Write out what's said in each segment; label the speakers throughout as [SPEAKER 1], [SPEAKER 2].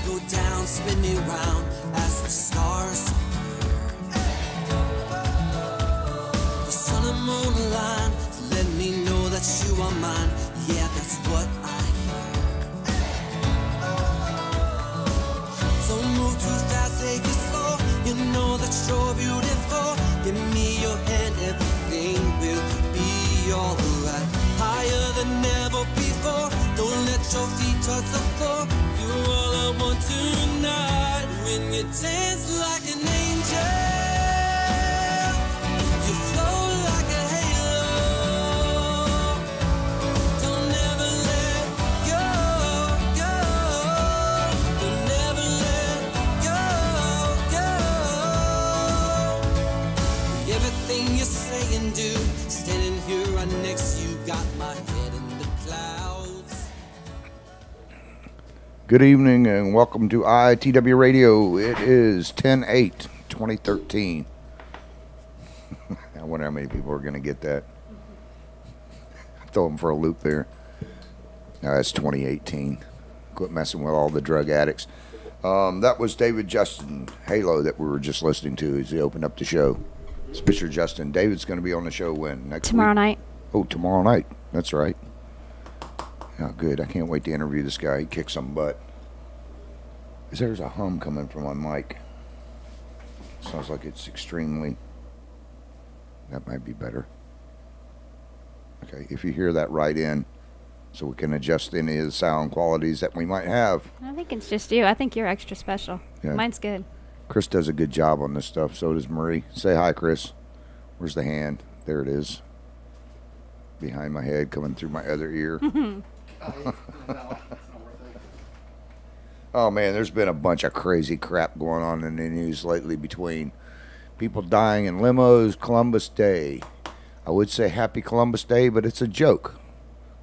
[SPEAKER 1] go down, spinning round as the stars appear. The sun and moon align to let me know that you are mine. Yeah, that's what I hear. Don't move too fast, take it slow. You know that you're beautiful. Give me your hand, everything will be alright. Higher than ever before. Don't let your feet touch the floor. You're all I want tonight. When you dance like an angel, you float like a halo. Don't ever let go, go. Don't ever let go, go. Everything you say and do, standing here right next to you, got my head in the clouds.
[SPEAKER 2] Good evening and welcome to ITW Radio. It is 10/8/2013. I wonder how many people are going to get that. Throw them for a loop there. No, it's 2018. Quit messing with all the drug addicts. That was David Justin, Halo, that we were just listening to as he opened up the show. It's Mr. Justin. David's going to be on the show when? Next
[SPEAKER 3] Tomorrow
[SPEAKER 2] week?
[SPEAKER 3] night.
[SPEAKER 2] Oh, tomorrow night. That's right. Oh, good. I can't wait to interview this guy. He kicks some butt. There's a hum coming from my mic. Sounds like it's extremely... That might be better. Okay, if you hear that, write in so we can adjust any of the sound qualities that we might have.
[SPEAKER 3] I think it's just you. I think you're extra special.
[SPEAKER 2] Yeah.
[SPEAKER 3] Mine's good.
[SPEAKER 2] Chris does a good job on this stuff. So does Marie. Say hi, Chris. Where's the hand? There it is. Behind my head, coming through my other ear. Oh, man, there's been a bunch of crazy crap going on in the news lately between people dying in limos, Columbus Day. I would say happy Columbus Day, but it's a joke.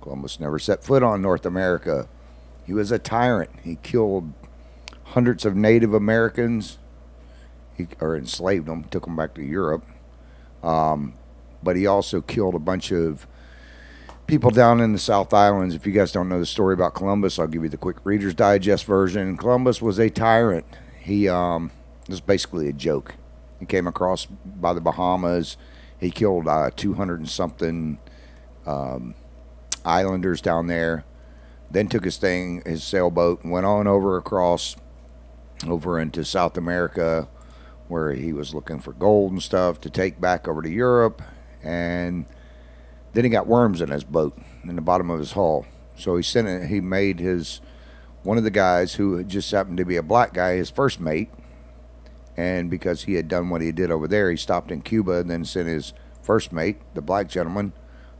[SPEAKER 2] Columbus never set foot on North America. He was a tyrant. He killed hundreds of Native Americans, or enslaved them, took them back to Europe. But he also killed a bunch of people down in the South Islands. If you guys don't know the story about Columbus, I'll give you the quick Reader's Digest version. Columbus was a tyrant. He was basically a joke. He came across by the Bahamas. He killed 200 and something islanders down there. Then took his sailboat, and went on over into South America, where he was looking for gold and stuff to take back over to Europe. And then he got worms in his boat, in the bottom of his hull. So he made one of the guys who just happened to be a black guy, his first mate. And because he had done what he did over there, he stopped in Cuba and then sent his first mate, the black gentleman,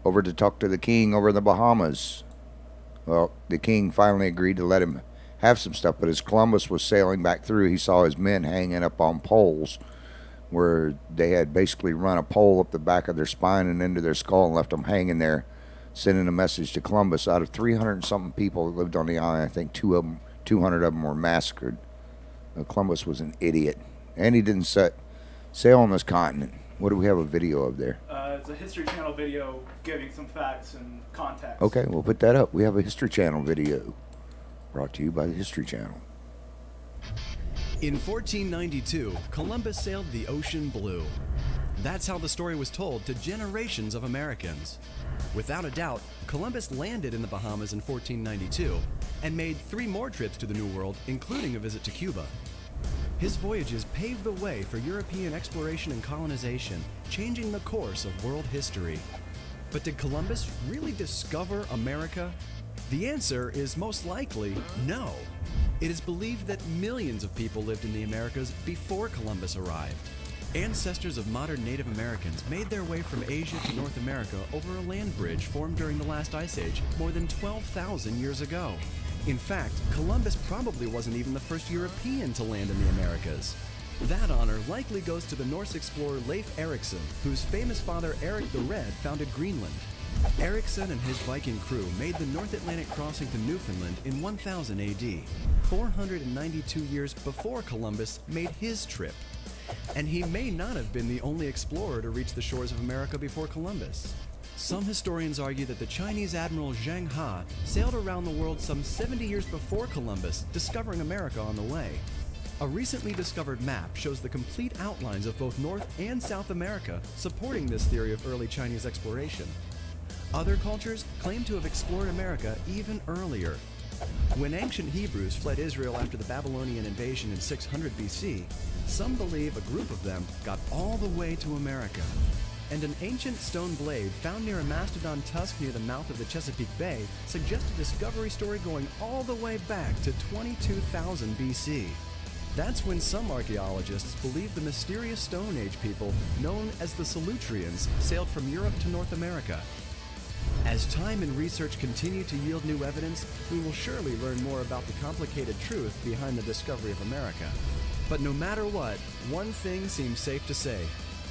[SPEAKER 2] over to talk to the king over in the Bahamas. Well, the king finally agreed to let him have some stuff, but as Columbus was sailing back through, he saw his men hanging up on poles where they had basically run a pole up the back of their spine and into their skull and left them hanging there, sending a message to Columbus. Out of 300 and something people that lived on the island, I think 200 of them were massacred. Columbus was an idiot, and he didn't sail on this continent. What do we have a video of there?
[SPEAKER 4] It's a History Channel video giving some facts and context.
[SPEAKER 2] Okay, we'll put that up. We have a History Channel video brought to you by the History Channel.
[SPEAKER 5] In 1492, Columbus sailed the ocean blue. That's how the story was told to generations of Americans. Without a doubt, Columbus landed in the Bahamas in 1492 and made 3 more trips to the New World, including a visit to Cuba. His voyages paved the way for European exploration and colonization, changing the course of world history. But did Columbus really discover America? The answer is most likely no. It is believed that millions of people lived in the Americas before Columbus arrived. Ancestors of modern Native Americans made their way from Asia to North America over a land bridge formed during the last ice age more than 12,000 years ago. In fact, Columbus probably wasn't even the first European to land in the Americas. That honor likely goes to the Norse explorer Leif Erikson, whose famous father Eric the Red founded Greenland. Erikson and his Viking crew made the North Atlantic crossing to Newfoundland in 1000 AD, 492 years before Columbus made his trip. And he may not have been the only explorer to reach the shores of America before Columbus. Some historians argue that the Chinese Admiral Zheng He sailed around the world some 70 years before Columbus, discovering America on the way. A recently discovered map shows the complete outlines of both North and South America, supporting this theory of early Chinese exploration. Other cultures claim to have explored America even earlier. When ancient Hebrews fled Israel after the Babylonian invasion in 600 BC, some believe a group of them got all the way to America. And an ancient stone blade found near a mastodon tusk near the mouth of the Chesapeake Bay suggests a discovery story going all the way back to 22,000 BC. That's when some archaeologists believe the mysterious Stone Age people, known as the Solutreans, sailed from Europe to North America. As time and research continue to yield new evidence, we will surely learn more about the complicated truth behind the discovery of America. But no matter what, one thing seems safe to say.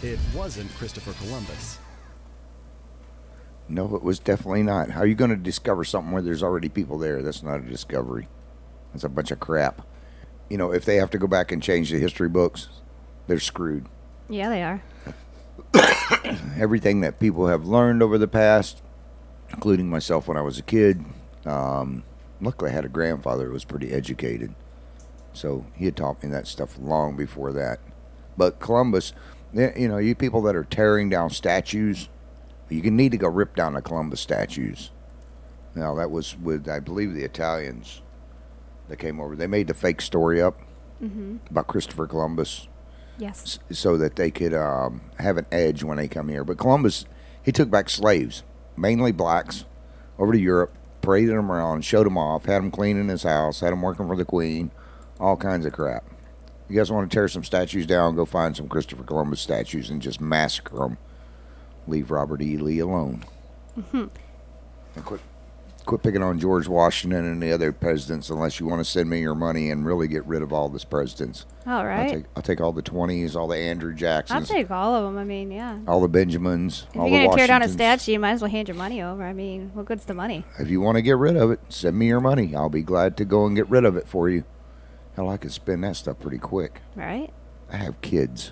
[SPEAKER 5] It wasn't Christopher Columbus.
[SPEAKER 2] No, it was definitely not. How are you going to discover something where there's already people there? That's not a discovery. That's a bunch of crap. You know, if they have to go back and change the history books, they're screwed.
[SPEAKER 3] Yeah, they are.
[SPEAKER 2] Everything that people have learned over the past, including myself when I was a kid, luckily I had a grandfather who was pretty educated. So he had taught me that stuff long before that. But Columbus, you know, you people that are tearing down statues, you can need to go rip down the Columbus statues. Now, that was with, I believe, the Italians that came over. They made the fake story up about Christopher Columbus.
[SPEAKER 3] Yes.
[SPEAKER 2] So that they could have an edge when they come here. But Columbus, he took back slaves, mainly blacks, over to Europe, paraded them around, showed them off, had them cleaning his house, had them working for the Queen, all kinds of crap. You guys want to tear some statues down, go find some Christopher Columbus statues and just massacre them. Leave Robert E. Lee alone. And quit picking on George Washington and the other presidents unless you want to send me your money and really get rid of all these presidents.
[SPEAKER 3] All right.
[SPEAKER 2] I'll take all the 20s, all the Andrew Jacksons.
[SPEAKER 3] I'll take all of them. I mean, yeah.
[SPEAKER 2] All the Benjamins,
[SPEAKER 3] If
[SPEAKER 2] all
[SPEAKER 3] you're
[SPEAKER 2] the
[SPEAKER 3] going to tear down a
[SPEAKER 2] Washingtons.
[SPEAKER 3] statue, you might as well hand your money over. I mean, what good's the money?
[SPEAKER 2] If you want to get rid of it, send me your money. I'll be glad to go and get rid of it for you. Hell, I could spend that stuff pretty quick.
[SPEAKER 3] Right?
[SPEAKER 2] I have kids.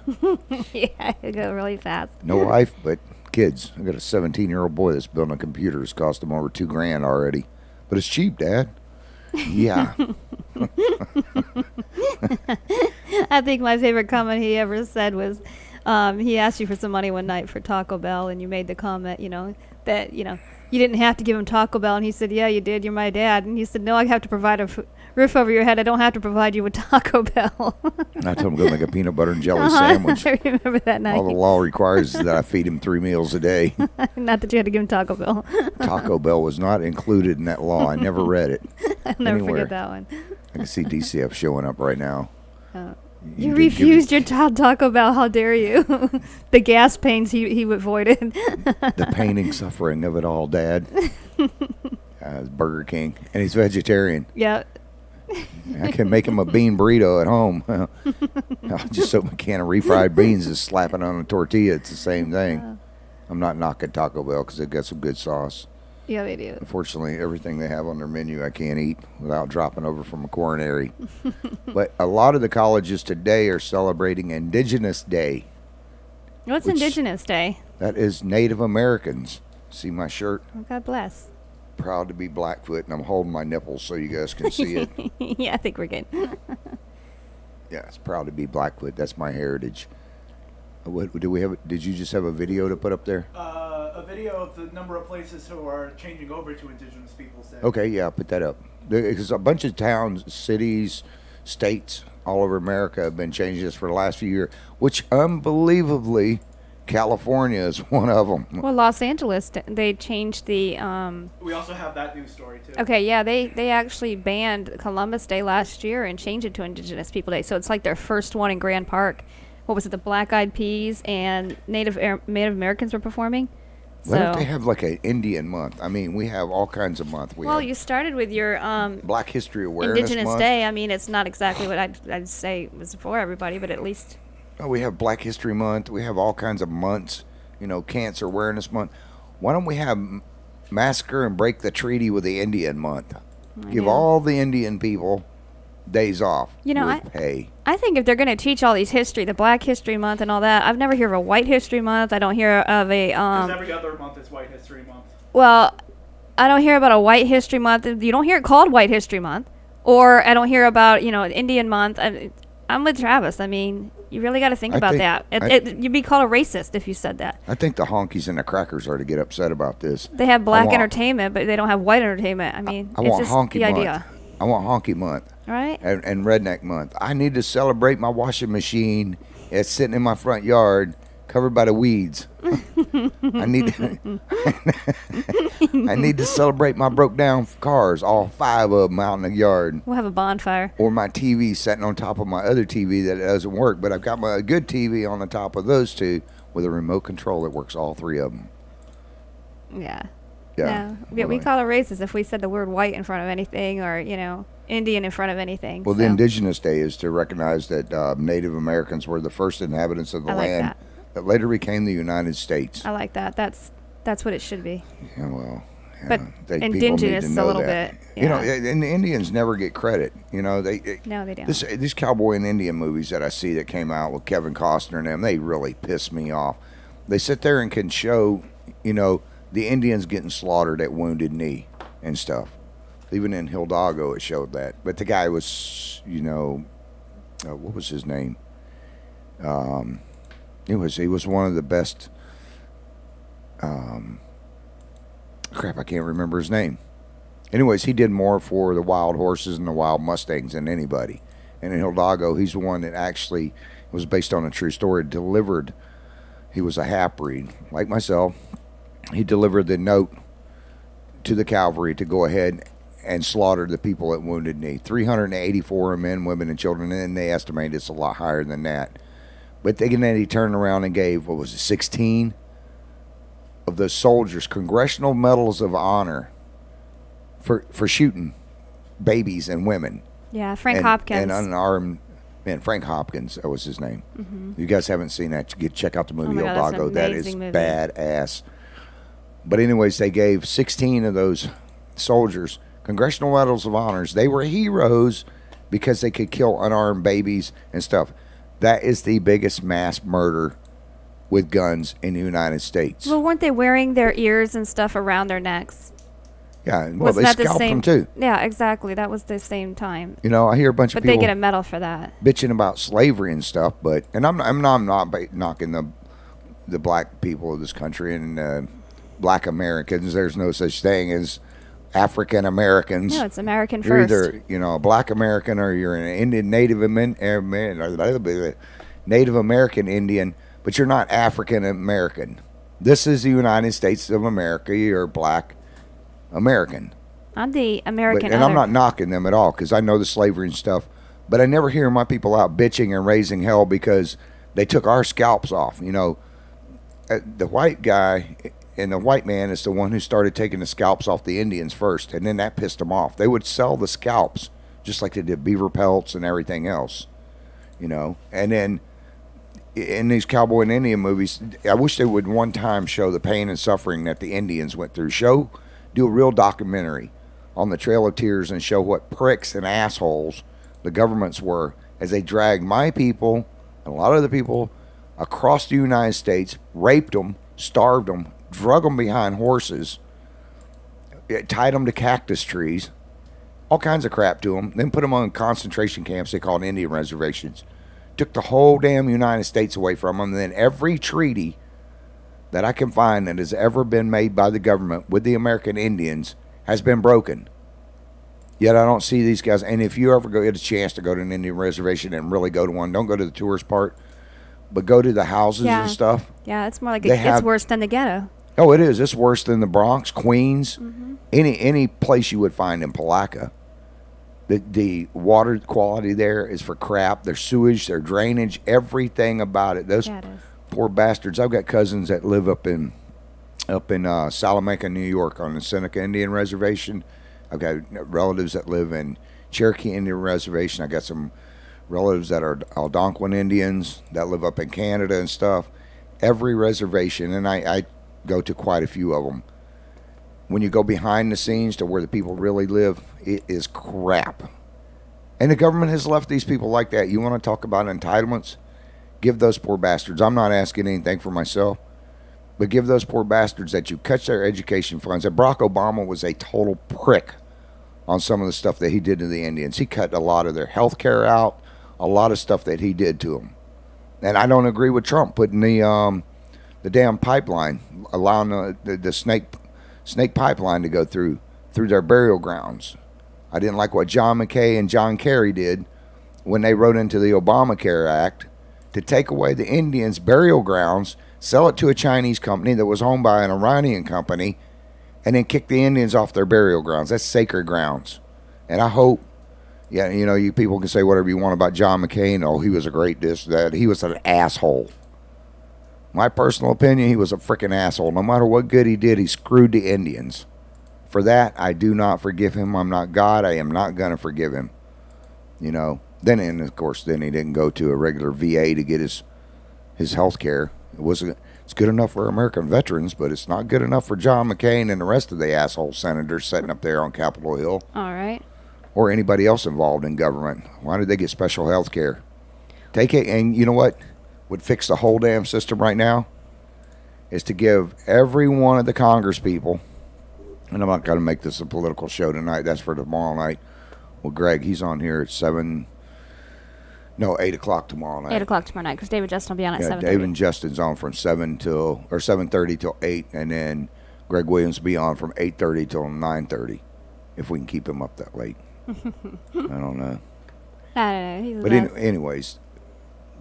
[SPEAKER 3] Yeah, it go really fast.
[SPEAKER 2] No wife, but kids. I got a 17-year-old boy that's building a computer. It's cost him over $2,000 already. But it's cheap, Dad. Yeah.
[SPEAKER 3] I think my favorite comment he ever said was, he asked you for some money one night for Taco Bell, and you made the comment, that, you didn't have to give him Taco Bell. And he said, yeah, you did. You're my dad. And he said, no, I have to provide a roof over your head. I don't have to provide you with Taco Bell.
[SPEAKER 2] And I told him to go make a peanut butter and jelly sandwich.
[SPEAKER 3] I remember that night.
[SPEAKER 2] All the law requires is that I feed him 3 meals a day.
[SPEAKER 3] Not that you had to give him Taco Bell.
[SPEAKER 2] Taco Bell was not included in that law. I never read it.
[SPEAKER 3] I'll never
[SPEAKER 2] anywhere.
[SPEAKER 3] forget that one.
[SPEAKER 2] I can see DCF showing up right now.
[SPEAKER 3] You
[SPEAKER 2] did give
[SPEAKER 3] refused your child Taco Bell. How dare you? The gas pains he avoided.
[SPEAKER 2] The pain and suffering of it all, Dad. Burger King. And he's vegetarian.
[SPEAKER 3] Yeah.
[SPEAKER 2] I can make him a bean burrito at home. I'll just soak a can of refried beans and slap it on a tortilla. It's the same thing. I'm not knocking Taco Bell because they've got some good sauce.
[SPEAKER 3] Yeah, they do.
[SPEAKER 2] Unfortunately, everything they have on their menu I can't eat without dropping over from a coronary. But a lot of the colleges today are celebrating Indigenous Day.
[SPEAKER 3] What's
[SPEAKER 2] Which-
[SPEAKER 3] Indigenous Day?
[SPEAKER 2] That is Native Americans. See my shirt?
[SPEAKER 3] Oh, God bless.
[SPEAKER 2] Proud to be Blackfoot, and I'm holding my nipples so you guys can see it.
[SPEAKER 3] Yeah, I think we're good.
[SPEAKER 2] Yeah, it's proud to be Blackfoot. That's my heritage. What do we have? Did you just have a video to put up there?
[SPEAKER 4] A video of the number of places who are changing over to Indigenous Peoples Day.
[SPEAKER 2] Okay, yeah, put that up. Because a bunch of towns, cities, states all over America have been changing this for the last few years, which unbelievably, California is one of them.
[SPEAKER 3] Well, Los Angeles, they changed the.
[SPEAKER 4] We also have that news story too.
[SPEAKER 3] Okay, yeah, they actually banned Columbus Day last year and changed it to Indigenous People Day. So it's like their first one in Grand Park. What was it? The Black Eyed Peas and Native Americans were performing.
[SPEAKER 2] Why don't they have like an Indian month? I mean, we have all kinds of month. We
[SPEAKER 3] Well,
[SPEAKER 2] have
[SPEAKER 3] you started with your
[SPEAKER 2] Black History Awareness
[SPEAKER 3] Indigenous
[SPEAKER 2] Month.
[SPEAKER 3] Day. I mean, it's not exactly what I'd say was for everybody, but at least.
[SPEAKER 2] Oh, we have Black History Month. We have all kinds of months. Cancer Awareness Month. Why don't we have Massacre and Break the Treaty with the Indian Month? Give
[SPEAKER 3] Yeah.
[SPEAKER 2] all the Indian people days off
[SPEAKER 3] You know,
[SPEAKER 2] with pay.
[SPEAKER 3] I think if they're going to teach all these history, the Black History Month and all that, I've never heard of a White History Month. I don't hear of a
[SPEAKER 4] Because every other month is White History Month.
[SPEAKER 3] well, I don't hear about a White History Month. You don't hear it called White History Month, or I don't hear about an Indian Month. I'm with Travis. I mean, you really got to think
[SPEAKER 2] I
[SPEAKER 3] about
[SPEAKER 2] think-
[SPEAKER 3] that. You'd be called a racist if you said that.
[SPEAKER 2] I think the honkies and the crackers are to get upset about this.
[SPEAKER 3] They have black
[SPEAKER 2] I want-
[SPEAKER 3] entertainment, but they don't have white entertainment. I mean,
[SPEAKER 2] I
[SPEAKER 3] it's
[SPEAKER 2] want
[SPEAKER 3] just
[SPEAKER 2] honky
[SPEAKER 3] the
[SPEAKER 2] month.
[SPEAKER 3] idea,
[SPEAKER 2] I want honky month
[SPEAKER 3] right?
[SPEAKER 2] and redneck month. I need to celebrate my washing machine. It's sitting in my front yard, covered by the weeds. I need I need to celebrate my broke down cars, all 5 of them out in the yard.
[SPEAKER 3] We'll have a bonfire.
[SPEAKER 2] Or my TV sitting on top of my other TV that doesn't work, but I've got my good TV on the top of those 2 with a remote control that works all 3 of them.
[SPEAKER 3] Yeah.
[SPEAKER 2] Yeah.
[SPEAKER 3] No, we call it racist if we said the word white in front of anything, or Indian in front of anything.
[SPEAKER 2] Well,
[SPEAKER 3] so.
[SPEAKER 2] the Indigenous Day is to recognize that Native Americans were the first inhabitants of the
[SPEAKER 3] I like
[SPEAKER 2] land that later became the United States.
[SPEAKER 3] I like that. That's what it should be.
[SPEAKER 2] Yeah, well, yeah,
[SPEAKER 3] But
[SPEAKER 2] people need
[SPEAKER 3] indigenous
[SPEAKER 2] to
[SPEAKER 3] a
[SPEAKER 2] know
[SPEAKER 3] little
[SPEAKER 2] that.
[SPEAKER 3] bit,
[SPEAKER 2] You know,
[SPEAKER 3] yeah.
[SPEAKER 2] and the Indians never get credit.
[SPEAKER 3] No, they don't.
[SPEAKER 2] These cowboy and Indian movies that I see that came out with Kevin Costner and them, they really piss me off. They sit there and can show, the Indians getting slaughtered at Wounded Knee and stuff. Even in Hidalgo, it showed that. But the guy was, what was his name? He was one of the best. Crap, I can't remember his name. Anyways, he did more for the wild horses and the wild Mustangs than anybody. And in Hidalgo, he's the one that actually was based on a true story. Delivered. He was a half-breed, like myself. He delivered the note to the cavalry to go ahead and slaughter the people at Wounded Knee. 384 men, women, and children, and they estimate it's a lot higher than that. But then he turned around and gave, 16 of those soldiers Congressional Medals of Honor for shooting babies and women.
[SPEAKER 3] Yeah, Frank
[SPEAKER 2] and,
[SPEAKER 3] Hopkins.
[SPEAKER 2] And unarmed men. Frank Hopkins, that was his name. Mm-hmm. You guys haven't seen that, check out the movie
[SPEAKER 3] God, that's an
[SPEAKER 2] Hidalgo. That is
[SPEAKER 3] amazing movie.
[SPEAKER 2] badass. But anyways, they gave 16 of those soldiers Congressional Medals of Honors. They were heroes because they could kill unarmed babies and stuff. That is the biggest mass murder with guns in the United States.
[SPEAKER 3] Well, weren't they wearing their ears and stuff around their necks?
[SPEAKER 2] Yeah, well,
[SPEAKER 3] Wasn't
[SPEAKER 2] they
[SPEAKER 3] that the
[SPEAKER 2] scalped
[SPEAKER 3] same?
[SPEAKER 2] them too.
[SPEAKER 3] Yeah, exactly. That was the same time.
[SPEAKER 2] I hear a bunch of
[SPEAKER 3] But
[SPEAKER 2] people
[SPEAKER 3] they get a medal for that.
[SPEAKER 2] bitching about slavery and stuff, and I'm not knocking the black people of this country and black Americans. There's no such thing as African Americans.
[SPEAKER 3] No, it's American
[SPEAKER 2] You're
[SPEAKER 3] first.
[SPEAKER 2] either a black American or you're an Indian Native American Indian, but you're not African American. This is the United States of America. You're black American.
[SPEAKER 3] I'm the American.
[SPEAKER 2] And I'm not knocking them at all because I know the slavery and stuff, but I never hear my people out bitching and raising hell because they took our scalps off. The white guy and the white man is the one who started taking the scalps off the Indians first, and then that pissed them off. They would sell the scalps just like they did beaver pelts and everything else, and then in these cowboy and Indian movies, I wish they would one time show the pain and suffering that the Indians went through. Do a real documentary on the Trail of Tears and show what pricks and assholes the governments were as they dragged my people and a lot of other people across the United States, raped them, starved them, drug them behind horses, tied them to cactus trees, all kinds of crap to them, then put them on concentration camps they called Indian reservations. Took the whole damn United States away from them, and then every treaty that I can find that has ever been made by the government with the American Indians has been broken. Yet I don't see these guys. And if you ever get a chance to go to an Indian reservation and really go to one, don't go to the tourist part, but go to the houses and stuff.
[SPEAKER 3] Yeah, it's more like
[SPEAKER 2] It's
[SPEAKER 3] worse than the ghetto.
[SPEAKER 2] Oh, it is. It's worse than the Bronx, Queens, any place you would find in Palatka. The water quality there is for crap. Their sewage, their drainage, everything about it. Those
[SPEAKER 3] Yeah, it is.
[SPEAKER 2] poor bastards. I've got cousins that live up in Salamanca, New York, on the Seneca Indian Reservation. I've got relatives that live in Cherokee Indian Reservation. I got some relatives that are Algonquin Indians that live up in Canada and stuff. Every reservation, and I go to quite a few of them. When you go behind the scenes to where the people really live, it is crap. And the government has left these people like that. You want to talk about entitlements? Give those poor bastards. I'm not asking anything for myself, but give those poor bastards that you cut their education funds. That Barack Obama was a total prick on some of the stuff that he did to the Indians. He cut a lot of their health care out, a lot of stuff that he did to them. And I don't agree with Trump putting the damn pipeline, allowing the snake pipeline to go through their burial grounds. I didn't like what John McCain and John Kerry did when they wrote into the Obamacare Act to take away the Indians' burial grounds, sell it to a Chinese company that was owned by an Iranian company, and then kick the Indians off their burial grounds. That's sacred grounds. And I hope, yeah, you know, you people can say whatever you want about John McCain. Oh, he was a great this, that. He was an asshole. My personal opinion, he was a freaking asshole. No matter what good he did, he screwed the Indians. For that, I do not forgive him. I'm not God. I am not going to forgive him. You know, then, and of course, then he didn't go to a regular VA to get his health care. It's good enough for American veterans, but it's not good enough for John McCain and the rest of the asshole senators sitting up there on Capitol Hill.
[SPEAKER 3] All right.
[SPEAKER 2] Or anybody else involved in government. Why did they get special health care? Take it, and you know what would fix the whole damn system right now? Is to give every one of the Congress people, and I'm not going to make this a political show tonight. That's for tomorrow night. Well, Greg, he's on here at 8 o'clock tomorrow night.
[SPEAKER 3] 8 o'clock tomorrow night, because David Justin will be on at 7:30.
[SPEAKER 2] Dave and Justin's on from 7:30 till 8, and then Greg Williams will be on from 8:30 till 9:30, if we can keep him up that late. I don't know.
[SPEAKER 3] I don't know. He's the
[SPEAKER 2] But
[SPEAKER 3] best.
[SPEAKER 2] anyways,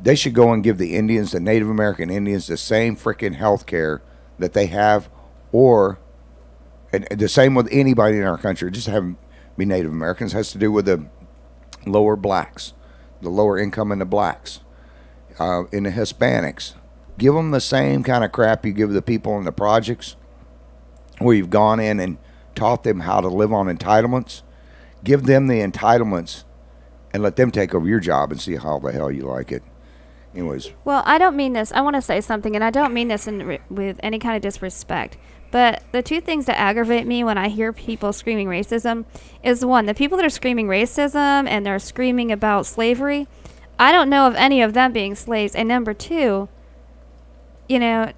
[SPEAKER 2] they should go and give the Indians, the Native American Indians, the same freaking health care that they have, and the same with anybody in our country. Just have them be Native Americans. It has to do with the lower blacks, the lower income in the blacks, in the Hispanics. Give them the same kind of crap you give the people in the projects, where you've gone in and taught them how to live on entitlements. Give them the entitlements and let them take over your job and see how the hell you like it. Anyways.
[SPEAKER 3] Well, I don't mean this. I want to say something, and I don't mean this with any kind of disrespect. But the two things that aggravate me when I hear people screaming racism is, one, the people that are screaming racism and they're screaming about slavery, I don't know of any of them being slaves. And number two, you know,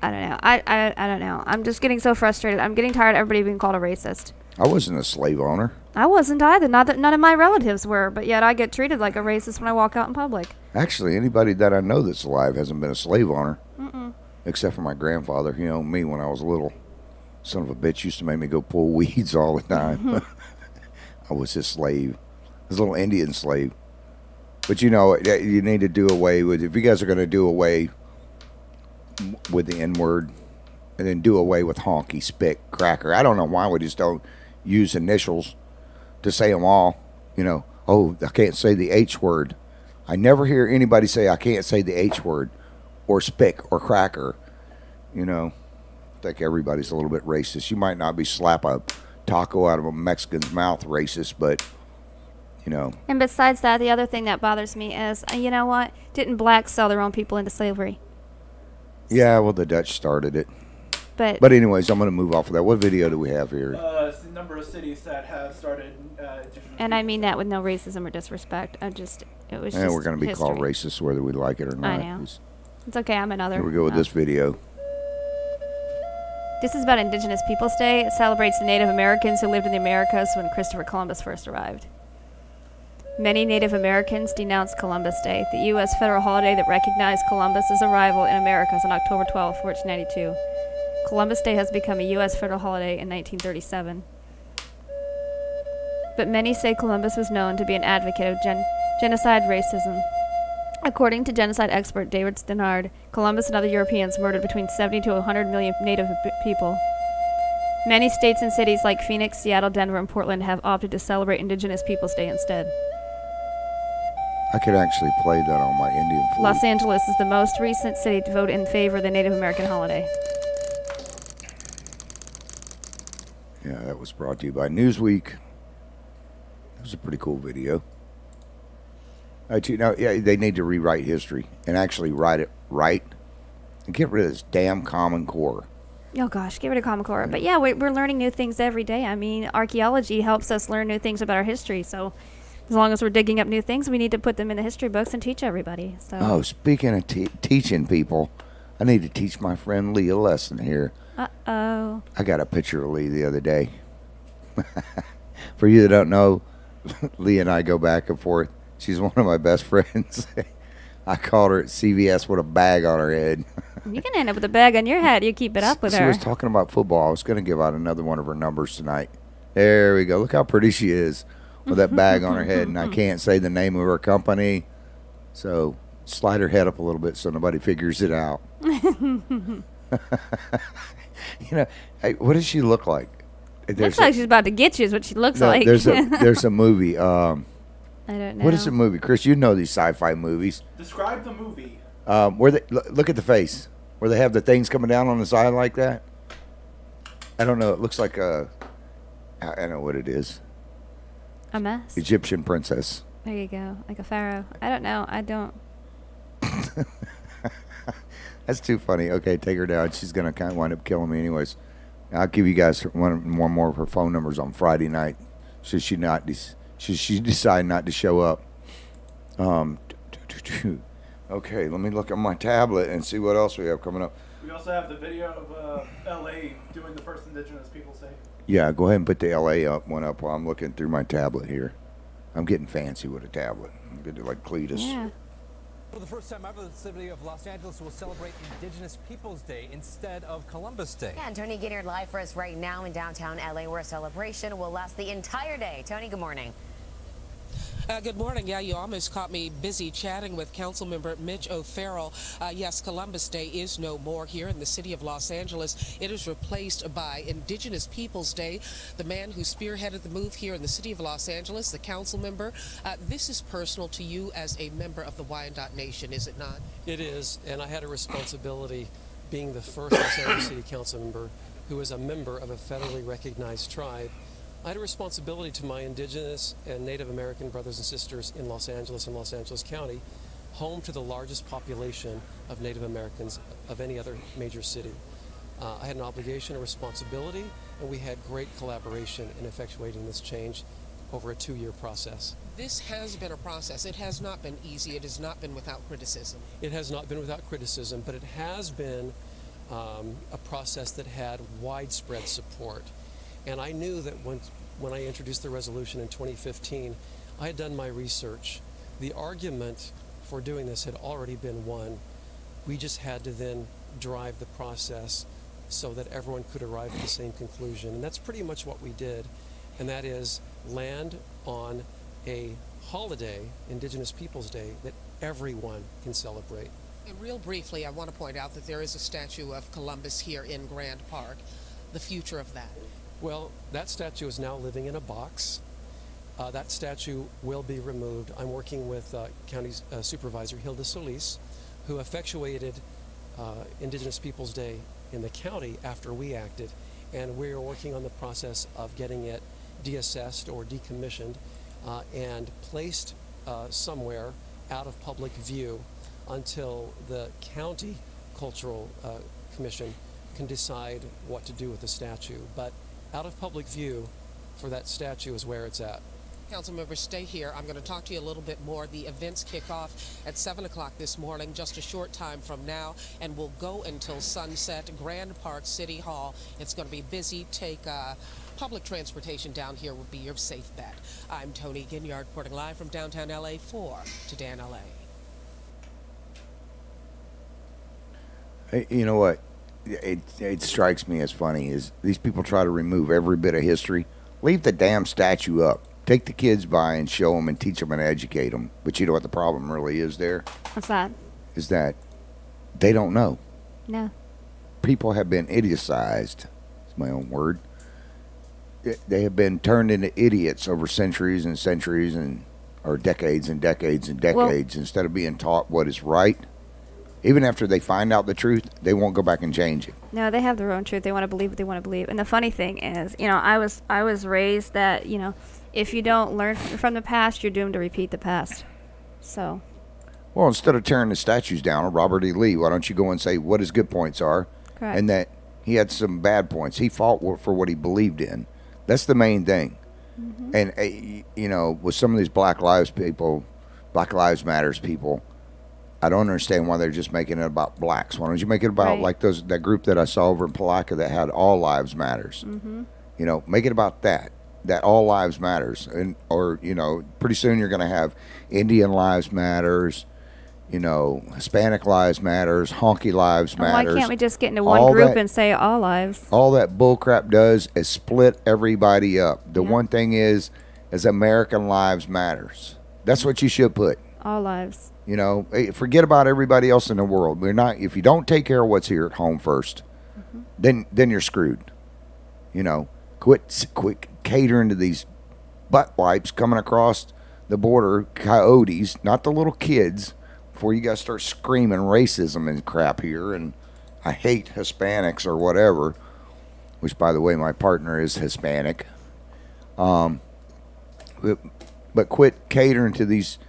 [SPEAKER 3] I don't know. I don't know. I'm just getting so frustrated. I'm getting tired of everybody being called a racist.
[SPEAKER 2] I wasn't a slave owner.
[SPEAKER 3] I wasn't either. Not that none of my relatives were, but yet I get treated like a racist when I walk out in public.
[SPEAKER 2] Actually, anybody that I know that's alive hasn't been a slave owner. Except for my grandfather. You know, me when I was little. Son of a bitch used to make me go pull weeds all the time. I was his slave. His little Indian slave. But you know, you need to do away with, if you guys are going to do away with the N-word, and then do away with honky, spick, cracker. I don't know why we just don't use initials to say them all. You know, oh, I can't say the H word. I never hear anybody say I can't say the H word, or spick, or cracker. You know, I think everybody's a little bit racist. You might not be slap a taco out of a Mexican's mouth racist, but, you know.
[SPEAKER 3] And besides that, the other thing that bothers me is, you know what? Didn't blacks sell their own people into slavery?
[SPEAKER 2] Yeah, well, the Dutch started it. But anyways, I'm going to move off of that. What video do we have here?
[SPEAKER 4] It's the number of cities that have started indigenous
[SPEAKER 3] And I
[SPEAKER 4] people.
[SPEAKER 3] mean that with no racism or disrespect. It was
[SPEAKER 2] And
[SPEAKER 3] just
[SPEAKER 2] we're going to be called
[SPEAKER 3] history.
[SPEAKER 2] racist whether we like it or not.
[SPEAKER 3] I know. It's okay, I'm another.
[SPEAKER 2] Here we go with this video.
[SPEAKER 3] This is about Indigenous Peoples Day. It celebrates the Native Americans who lived in the Americas when Christopher Columbus first arrived. Many Native Americans denounced Columbus Day, the U.S. federal holiday that recognized Columbus's arrival in Americas on October 12, 1492. Columbus Day has become a U.S. federal holiday in 1937. But many say Columbus was known to be an advocate of genocide racism. According to genocide expert David Stannard, Columbus and other Europeans murdered between 70 to 100 million Native people. Many states and cities like Phoenix, Seattle, Denver, and Portland have opted to celebrate Indigenous Peoples Day instead.
[SPEAKER 2] I could actually play that on my Indian flute.
[SPEAKER 3] Los Angeles is the most recent city to vote in favor of the Native American holiday.
[SPEAKER 2] Yeah, that was brought to you by Newsweek. That was a pretty cool video. Now, yeah, they need to rewrite history and actually write it right and get rid of this damn Common Core.
[SPEAKER 3] Oh gosh, get rid of Common Core. But yeah, we're learning new things every day. I mean, archaeology helps us learn new things about our history. So as long as we're digging up new things, we need to put them in the history books and teach everybody. So.
[SPEAKER 2] Oh, speaking of teaching people, I need to teach my friend Lee a lesson here.
[SPEAKER 3] Uh-oh.
[SPEAKER 2] I got a picture of Lee the other day. For you that don't know, Lee and I go back and forth. She's one of my best friends. I called her at CVS with a bag on her head.
[SPEAKER 3] You can end up with a bag on your head. You keep it up with
[SPEAKER 2] She
[SPEAKER 3] her.
[SPEAKER 2] was talking about football. I was going to give out another one of her numbers tonight. There we go. Look how pretty she is with that bag on her head. And I can't say the name of her company. So slide her head up a little bit so nobody figures it out. Hey, what does she look like?
[SPEAKER 3] Looks like she's about to get you is what she looks like.
[SPEAKER 2] There's a movie.
[SPEAKER 3] I don't know.
[SPEAKER 2] What is the movie? Chris, you know these sci-fi movies.
[SPEAKER 4] Describe the movie.
[SPEAKER 2] Where they look at the face, where they have the things coming down on the side like that. I don't know. It looks like I know what it is.
[SPEAKER 3] A mess?
[SPEAKER 2] Egyptian princess.
[SPEAKER 3] There you go. Like a pharaoh. I don't know. I don't.
[SPEAKER 2] That's too funny. Okay, take her down. She's going to kind of wind up killing me anyways. I'll give you guys one more of her phone numbers on Friday night. Should she decide not to show up. Okay, let me look at my tablet and see what else we have coming up.
[SPEAKER 4] We also have the video of L.A. doing the first Indigenous Peoples Day.
[SPEAKER 2] Yeah, go ahead and put the L.A. one up while I'm looking through my tablet here. I'm getting fancy with a tablet. I'm getting like Cletus.
[SPEAKER 3] Yeah.
[SPEAKER 6] For the first time ever, the city of Los Angeles will celebrate Indigenous Peoples Day instead of Columbus Day.
[SPEAKER 7] Yeah, and Tony Ginyard live for us right now in downtown LA, where a celebration will last the entire day. Tony, good morning.
[SPEAKER 8] Good morning. Yeah, you almost caught me busy chatting with Councilmember Mitch O'Farrell. Yes, Columbus Day is no more here in the city of Los Angeles. It is replaced by Indigenous Peoples Day. The man who spearheaded the move here in the city of Los Angeles, the council member, this is personal to you as a member of the Wyandotte Nation, is it not?
[SPEAKER 9] It is, and I had a responsibility being the first Los Angeles City Council member who is a member of a federally recognized tribe. I had a responsibility to my Indigenous and Native American brothers and sisters in Los Angeles and Los Angeles County, home to the largest population of Native Americans of any other major city. I had an obligation, a responsibility, and we had great collaboration in effectuating this change over a 2-year process.
[SPEAKER 8] This has been a process. It has not been easy. It has not been without criticism.
[SPEAKER 9] It has not been without criticism, but it has been a process that had widespread support. And I knew that when I introduced the resolution in 2015, I had done my research. The argument for doing this had already been won. We just had to then drive the process so that everyone could arrive at the same conclusion. And that's pretty much what we did. And that is land on a holiday, Indigenous Peoples Day, that everyone can celebrate.
[SPEAKER 8] And real briefly, I want to point out that there is a statue of Columbus here in Grand Park. The future of that.
[SPEAKER 9] Well, that statue is now living in a box. That statue will be removed. I'm working with County Supervisor Hilda Solis, who effectuated Indigenous Peoples Day in the county after we acted, and we are working on the process of getting it deassessed or decommissioned and placed somewhere out of public view until the County Cultural Commission can decide what to do with the statue. But out of public view for that statue is where it's at.
[SPEAKER 8] Council members, stay here. I'm going to talk to you a little bit more. The events kick off at 7 o'clock this morning, just a short time from now, and will go until sunset. Grand Park City Hall. It's going to be busy. Take public transportation down here would be your safe bet. I'm Tony Ginyard, reporting live from downtown LA for Today in LA.
[SPEAKER 2] Hey, you know what? It strikes me as funny is these people try to remove every bit of history. Leave the damn statue up. Take the kids by and show them and teach them and educate them. But you know what the problem really is there?
[SPEAKER 3] What's that?
[SPEAKER 2] Is that they don't know.
[SPEAKER 3] No.
[SPEAKER 2] People have been idiotized. It's my own word. They have been turned into idiots over centuries and centuries or decades and decades and decades instead of being taught what is right. Even after they find out the truth, they won't go back and change it.
[SPEAKER 3] No, they have their own truth. They want to believe what they want to believe. And the funny thing is, I was raised that, if you don't learn from the past, you're doomed to repeat the past. So.
[SPEAKER 2] Well, instead of tearing the statues down of Robert E. Lee, why don't you go and say what his good points are?
[SPEAKER 3] Correct.
[SPEAKER 2] And that he had some bad points. He fought for what he believed in. That's the main thing. And you know, with some of these Black Lives Matters people, I don't understand why they're just making it about blacks. Why don't you make it about like that group that I saw over in Palatka that had all lives matters? You know, make it about that all lives matters, and or you know, pretty soon you're going to have Indian lives matters, you know, Hispanic lives matters, honky lives matters.
[SPEAKER 3] Why can't we just get into one group and say all lives?
[SPEAKER 2] All that bullcrap does is split everybody up. The one thing is American lives matters. That's what you should put.
[SPEAKER 3] All lives.
[SPEAKER 2] You know, forget about everybody else in the world. We're not. If you don't take care of what's here at home first, then you're screwed. You know, quit catering to these butt wipes coming across the border, coyotes, not the little kids. Before you guys start screaming racism and crap here, and I hate Hispanics or whatever. Which, by the way, my partner is Hispanic. But quit catering to these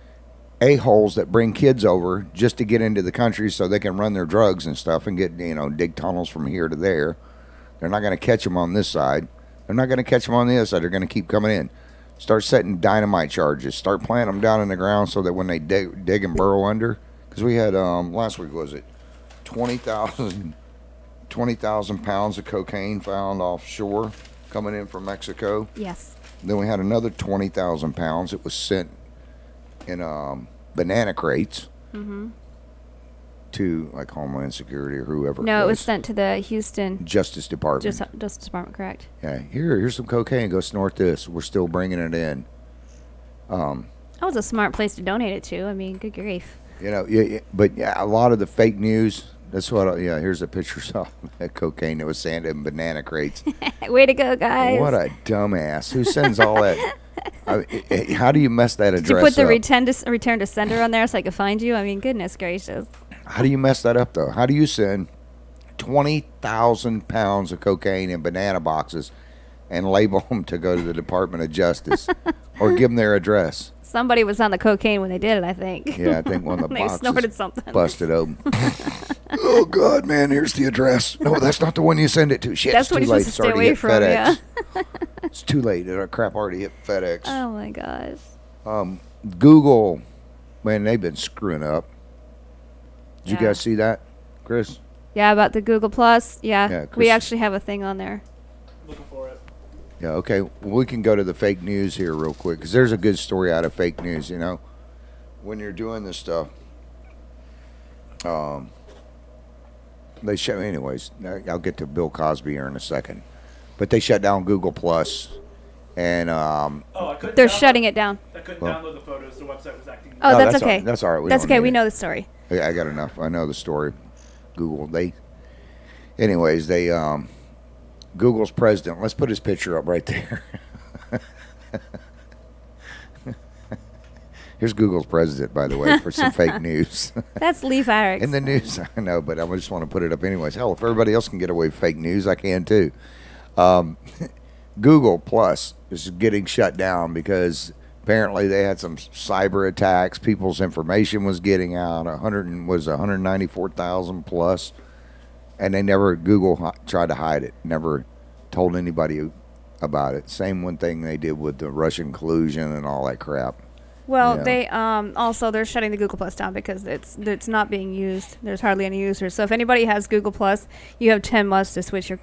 [SPEAKER 2] a-holes that bring kids over just to get into the country so they can run their drugs and stuff and get, you know, dig tunnels from here to there. They're not going to catch them on this side. They're not going to catch them on the other side. They're going to keep coming in. Start setting dynamite charges. Start planting them down in the ground so that when they dig and burrow under. Because we had, last week, was it 20,000 pounds of cocaine found offshore coming in from Mexico.
[SPEAKER 3] Yes.
[SPEAKER 2] Then we had another 20,000 pounds. It was sent in banana crates to like Homeland Security or whoever.
[SPEAKER 3] No, it was sent to the Houston
[SPEAKER 2] Justice Department.
[SPEAKER 3] Justice Department, correct?
[SPEAKER 2] Yeah, here's some cocaine. Go snort this. We're still bringing it in.
[SPEAKER 3] That was a smart place to donate it to. I mean, good grief.
[SPEAKER 2] You know, but a lot of the fake news. That's what. Here's a picture of that cocaine that was sent in banana crates.
[SPEAKER 3] Way to go, guys!
[SPEAKER 2] What a dumbass! Who sends all that? How do you mess that address up?
[SPEAKER 3] Did you put the return to sender on there so I could find you? I mean, goodness gracious.
[SPEAKER 2] How do you mess that up, though? How do you send 20,000 pounds of cocaine in banana boxes and label them to go to the Department of Justice or give them their address?
[SPEAKER 3] Somebody was on the cocaine when they did it, I think.
[SPEAKER 2] Yeah, I think one of the boxes
[SPEAKER 3] snorted something.
[SPEAKER 2] Busted open. Oh, God, man, here's the address. No, that's not the one you send it to. Shit,
[SPEAKER 3] that's
[SPEAKER 2] it's too
[SPEAKER 3] what
[SPEAKER 2] late.
[SPEAKER 3] You're supposed to stay away from,
[SPEAKER 2] FedEx.
[SPEAKER 3] yeah.
[SPEAKER 2] It's too late. That crap already hit FedEx.
[SPEAKER 3] Oh, my gosh.
[SPEAKER 2] Google, man, they've been screwing up. Did you guys see that, Chris?
[SPEAKER 3] Yeah, about the Google Plus. Yeah, we actually have a thing on there.
[SPEAKER 4] Looking for it.
[SPEAKER 2] Yeah, okay. Well, we can go to the fake news here real quick because there's a good story out of fake news, you know. When you're doing this stuff, they show, anyways, I'll get to Bill Cosby here in a second. But they shut down Google Plus, and
[SPEAKER 3] they're shutting it down.
[SPEAKER 4] I couldn't download the photos. The website was acting.
[SPEAKER 3] Oh, that's okay.
[SPEAKER 2] That's all right.
[SPEAKER 3] That's okay. We know the story.
[SPEAKER 2] I got enough. I know the story. Google, Google's president. Let's put his picture up right there. Here's Google's president, by the way, for some fake news.
[SPEAKER 3] That's Lee Farrick.
[SPEAKER 2] In the news, I know, but I just want to put it up anyways. Hell, if everybody else can get away with fake news, I can too. Google Plus is getting shut down because apparently they had some cyber attacks. People's information was getting out. 194,000 plus, and Google tried to hide it. Never told anybody about it. Same one thing they did with the Russian collusion and all that crap.
[SPEAKER 3] Well, they they're shutting the Google Plus down because it's not being used. There's hardly any users. So if anybody has Google Plus, you have 10 months to switch your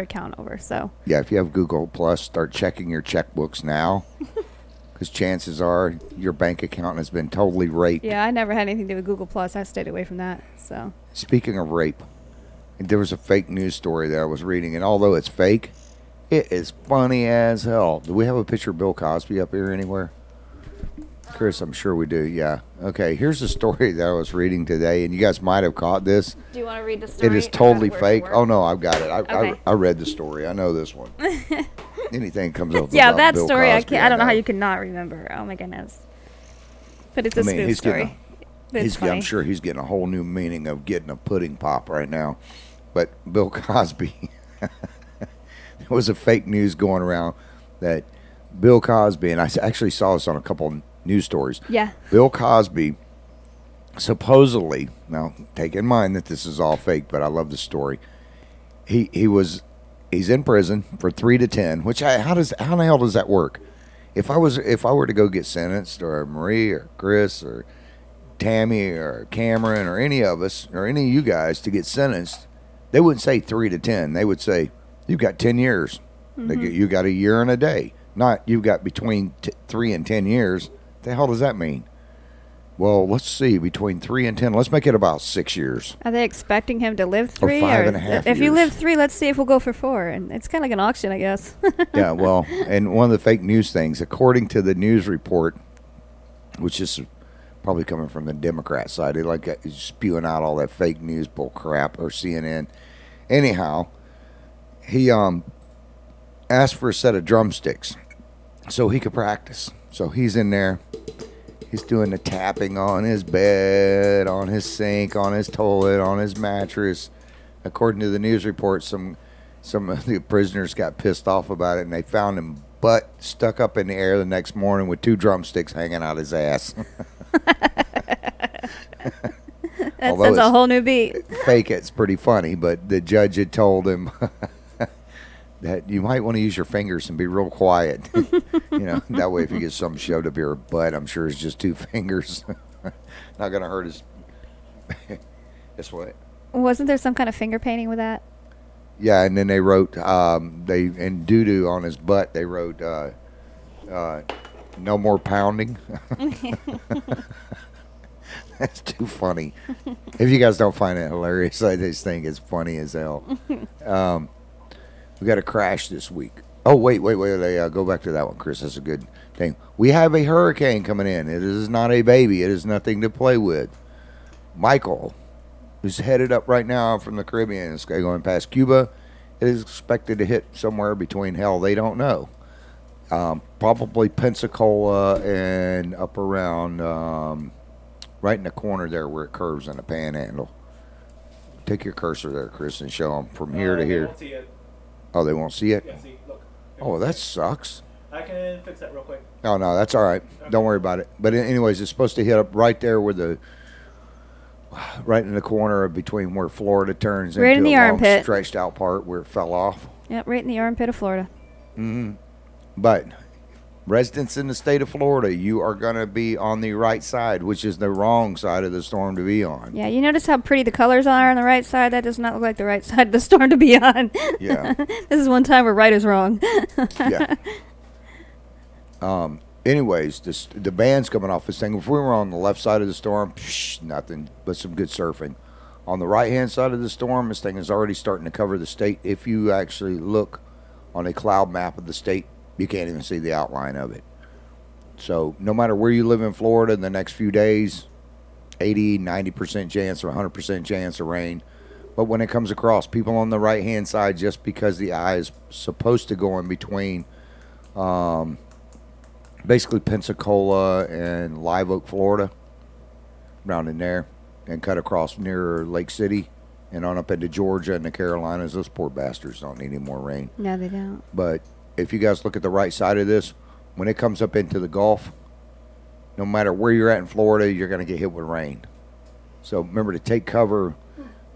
[SPEAKER 3] account over. So
[SPEAKER 2] yeah, if you have Google Plus, start checking your checkbooks now, because chances are your bank account has been totally raped.
[SPEAKER 3] Yeah, I never had anything to do with Google Plus. I stayed away from that. So
[SPEAKER 2] speaking of rape, there was a fake news story that I was reading, and although it's fake, it is funny as hell. Do we have a picture of Bill Cosby up here anywhere? Chris, I'm sure we do, yeah. Okay, here's a story that I was reading today, and you guys might have caught this.
[SPEAKER 3] Do you want to read the story?
[SPEAKER 2] It is totally fake. Oh, no, I've got it.
[SPEAKER 3] Okay.
[SPEAKER 2] I read the story. I know this one. Anything comes up
[SPEAKER 3] yeah,
[SPEAKER 2] about
[SPEAKER 3] that
[SPEAKER 2] Bill
[SPEAKER 3] story,
[SPEAKER 2] Cosby,
[SPEAKER 3] I don't know how you could not remember. Oh, my goodness. But it's a spoof story.
[SPEAKER 2] I'm sure he's getting a whole new meaning of getting a pudding pop right now. But Bill Cosby, there was a fake news going around that Bill Cosby, and I actually saw this on a couple news stories.
[SPEAKER 3] Yeah.
[SPEAKER 2] Bill Cosby supposedly, now take in mind that this is all fake, but I love the story. He was He's in prison for 3 to 10. Which how the hell does that work? If I were to go get sentenced, or Marie or Chris or Tammy or Cameron or any of us or any of you guys to get sentenced, they wouldn't say 3 to 10. They would say you've got 10 years. You got a year and a day. Not you've got between 3 and 10 years. The hell does that mean? Well, let's see, between 3 and 10. Let's make it about 6 years.
[SPEAKER 3] Are they expecting him to live 3?
[SPEAKER 2] Or 5.5
[SPEAKER 3] if you
[SPEAKER 2] years.
[SPEAKER 3] live 3, let's see if we'll go for 4. And it's kind of like an auction, I guess.
[SPEAKER 2] Yeah, well, and one of the fake news things, according to the news report, which is probably coming from the Democrat side, they like spewing out all that fake news bull crap, or CNN. Anyhow, he asked for a set of drumsticks so he could practice. So he's in there. He's doing the tapping on his bed, on his sink, on his toilet, on his mattress. According to the news report, some of the prisoners got pissed off about it, and they found him butt stuck up in the air the next morning with 2 drumsticks hanging out his ass.
[SPEAKER 3] That sends a whole new beat.
[SPEAKER 2] Fake it's pretty funny, but the judge had told him that you might want to use your fingers and be real quiet. You know, that way if you get something shoved up your butt, I'm sure it's just 2 fingers. Not going to hurt his... Guess what?
[SPEAKER 3] Wasn't there some kind of finger painting with that?
[SPEAKER 2] Yeah, and then they wrote, in doo-doo on his butt, they wrote, no more pounding. That's too funny. If you guys don't find it hilarious, I just think it's funny as hell. We got a crash this week. Oh, wait. Go back to that one, Chris. That's a good thing. We have a hurricane coming in. It is not a baby. It is nothing to play with. Michael is headed up right now from the Caribbean. It's going past Cuba. It is expected to hit somewhere between, hell, they don't know. Probably Pensacola and up around right in the corner there where it curves in the panhandle. Take your cursor there, Chris, and show them from here to here.
[SPEAKER 4] Won't see it.
[SPEAKER 2] Oh, they won't see it?
[SPEAKER 4] Yeah, see, look.
[SPEAKER 2] Oh, that sucks.
[SPEAKER 4] I can fix that real quick.
[SPEAKER 2] Oh, no, that's all right. Don't worry about it. But anyways, it's supposed to hit up right there where right in the corner of between where Florida turns
[SPEAKER 3] Right
[SPEAKER 2] into
[SPEAKER 3] in the
[SPEAKER 2] a long
[SPEAKER 3] armpit.
[SPEAKER 2] stretched out part where it fell off.
[SPEAKER 3] Yep, right in the armpit of Florida.
[SPEAKER 2] But residents in the state of Florida, you are going to be on the right side, which is the wrong side of the storm to be on.
[SPEAKER 3] Yeah, you notice how pretty the colors are on the right side? That does not look like the right side of the storm to be on.
[SPEAKER 2] Yeah.
[SPEAKER 3] This is one time where right is wrong.
[SPEAKER 2] Yeah. Anyways, the band's coming off this thing. If we were on the left side of the storm, nothing but some good surfing. On the right-hand side of the storm, this thing is already starting to cover the state. If you actually look on a cloud map of the state, you can't even see the outline of it. So no matter where you live in Florida in the next few days, 80, 90% chance or 100% chance of rain. But when it comes across, people on the right-hand side, just because the eye is supposed to go in between basically Pensacola and Live Oak, Florida, around in there, and cut across near Lake City and on up into Georgia and the Carolinas. Those poor bastards don't need any more rain.
[SPEAKER 3] No, they don't.
[SPEAKER 2] But if you guys look at the right side of this, when it comes up into the Gulf, no matter where you're at in Florida, you're going to get hit with rain. So remember to take cover.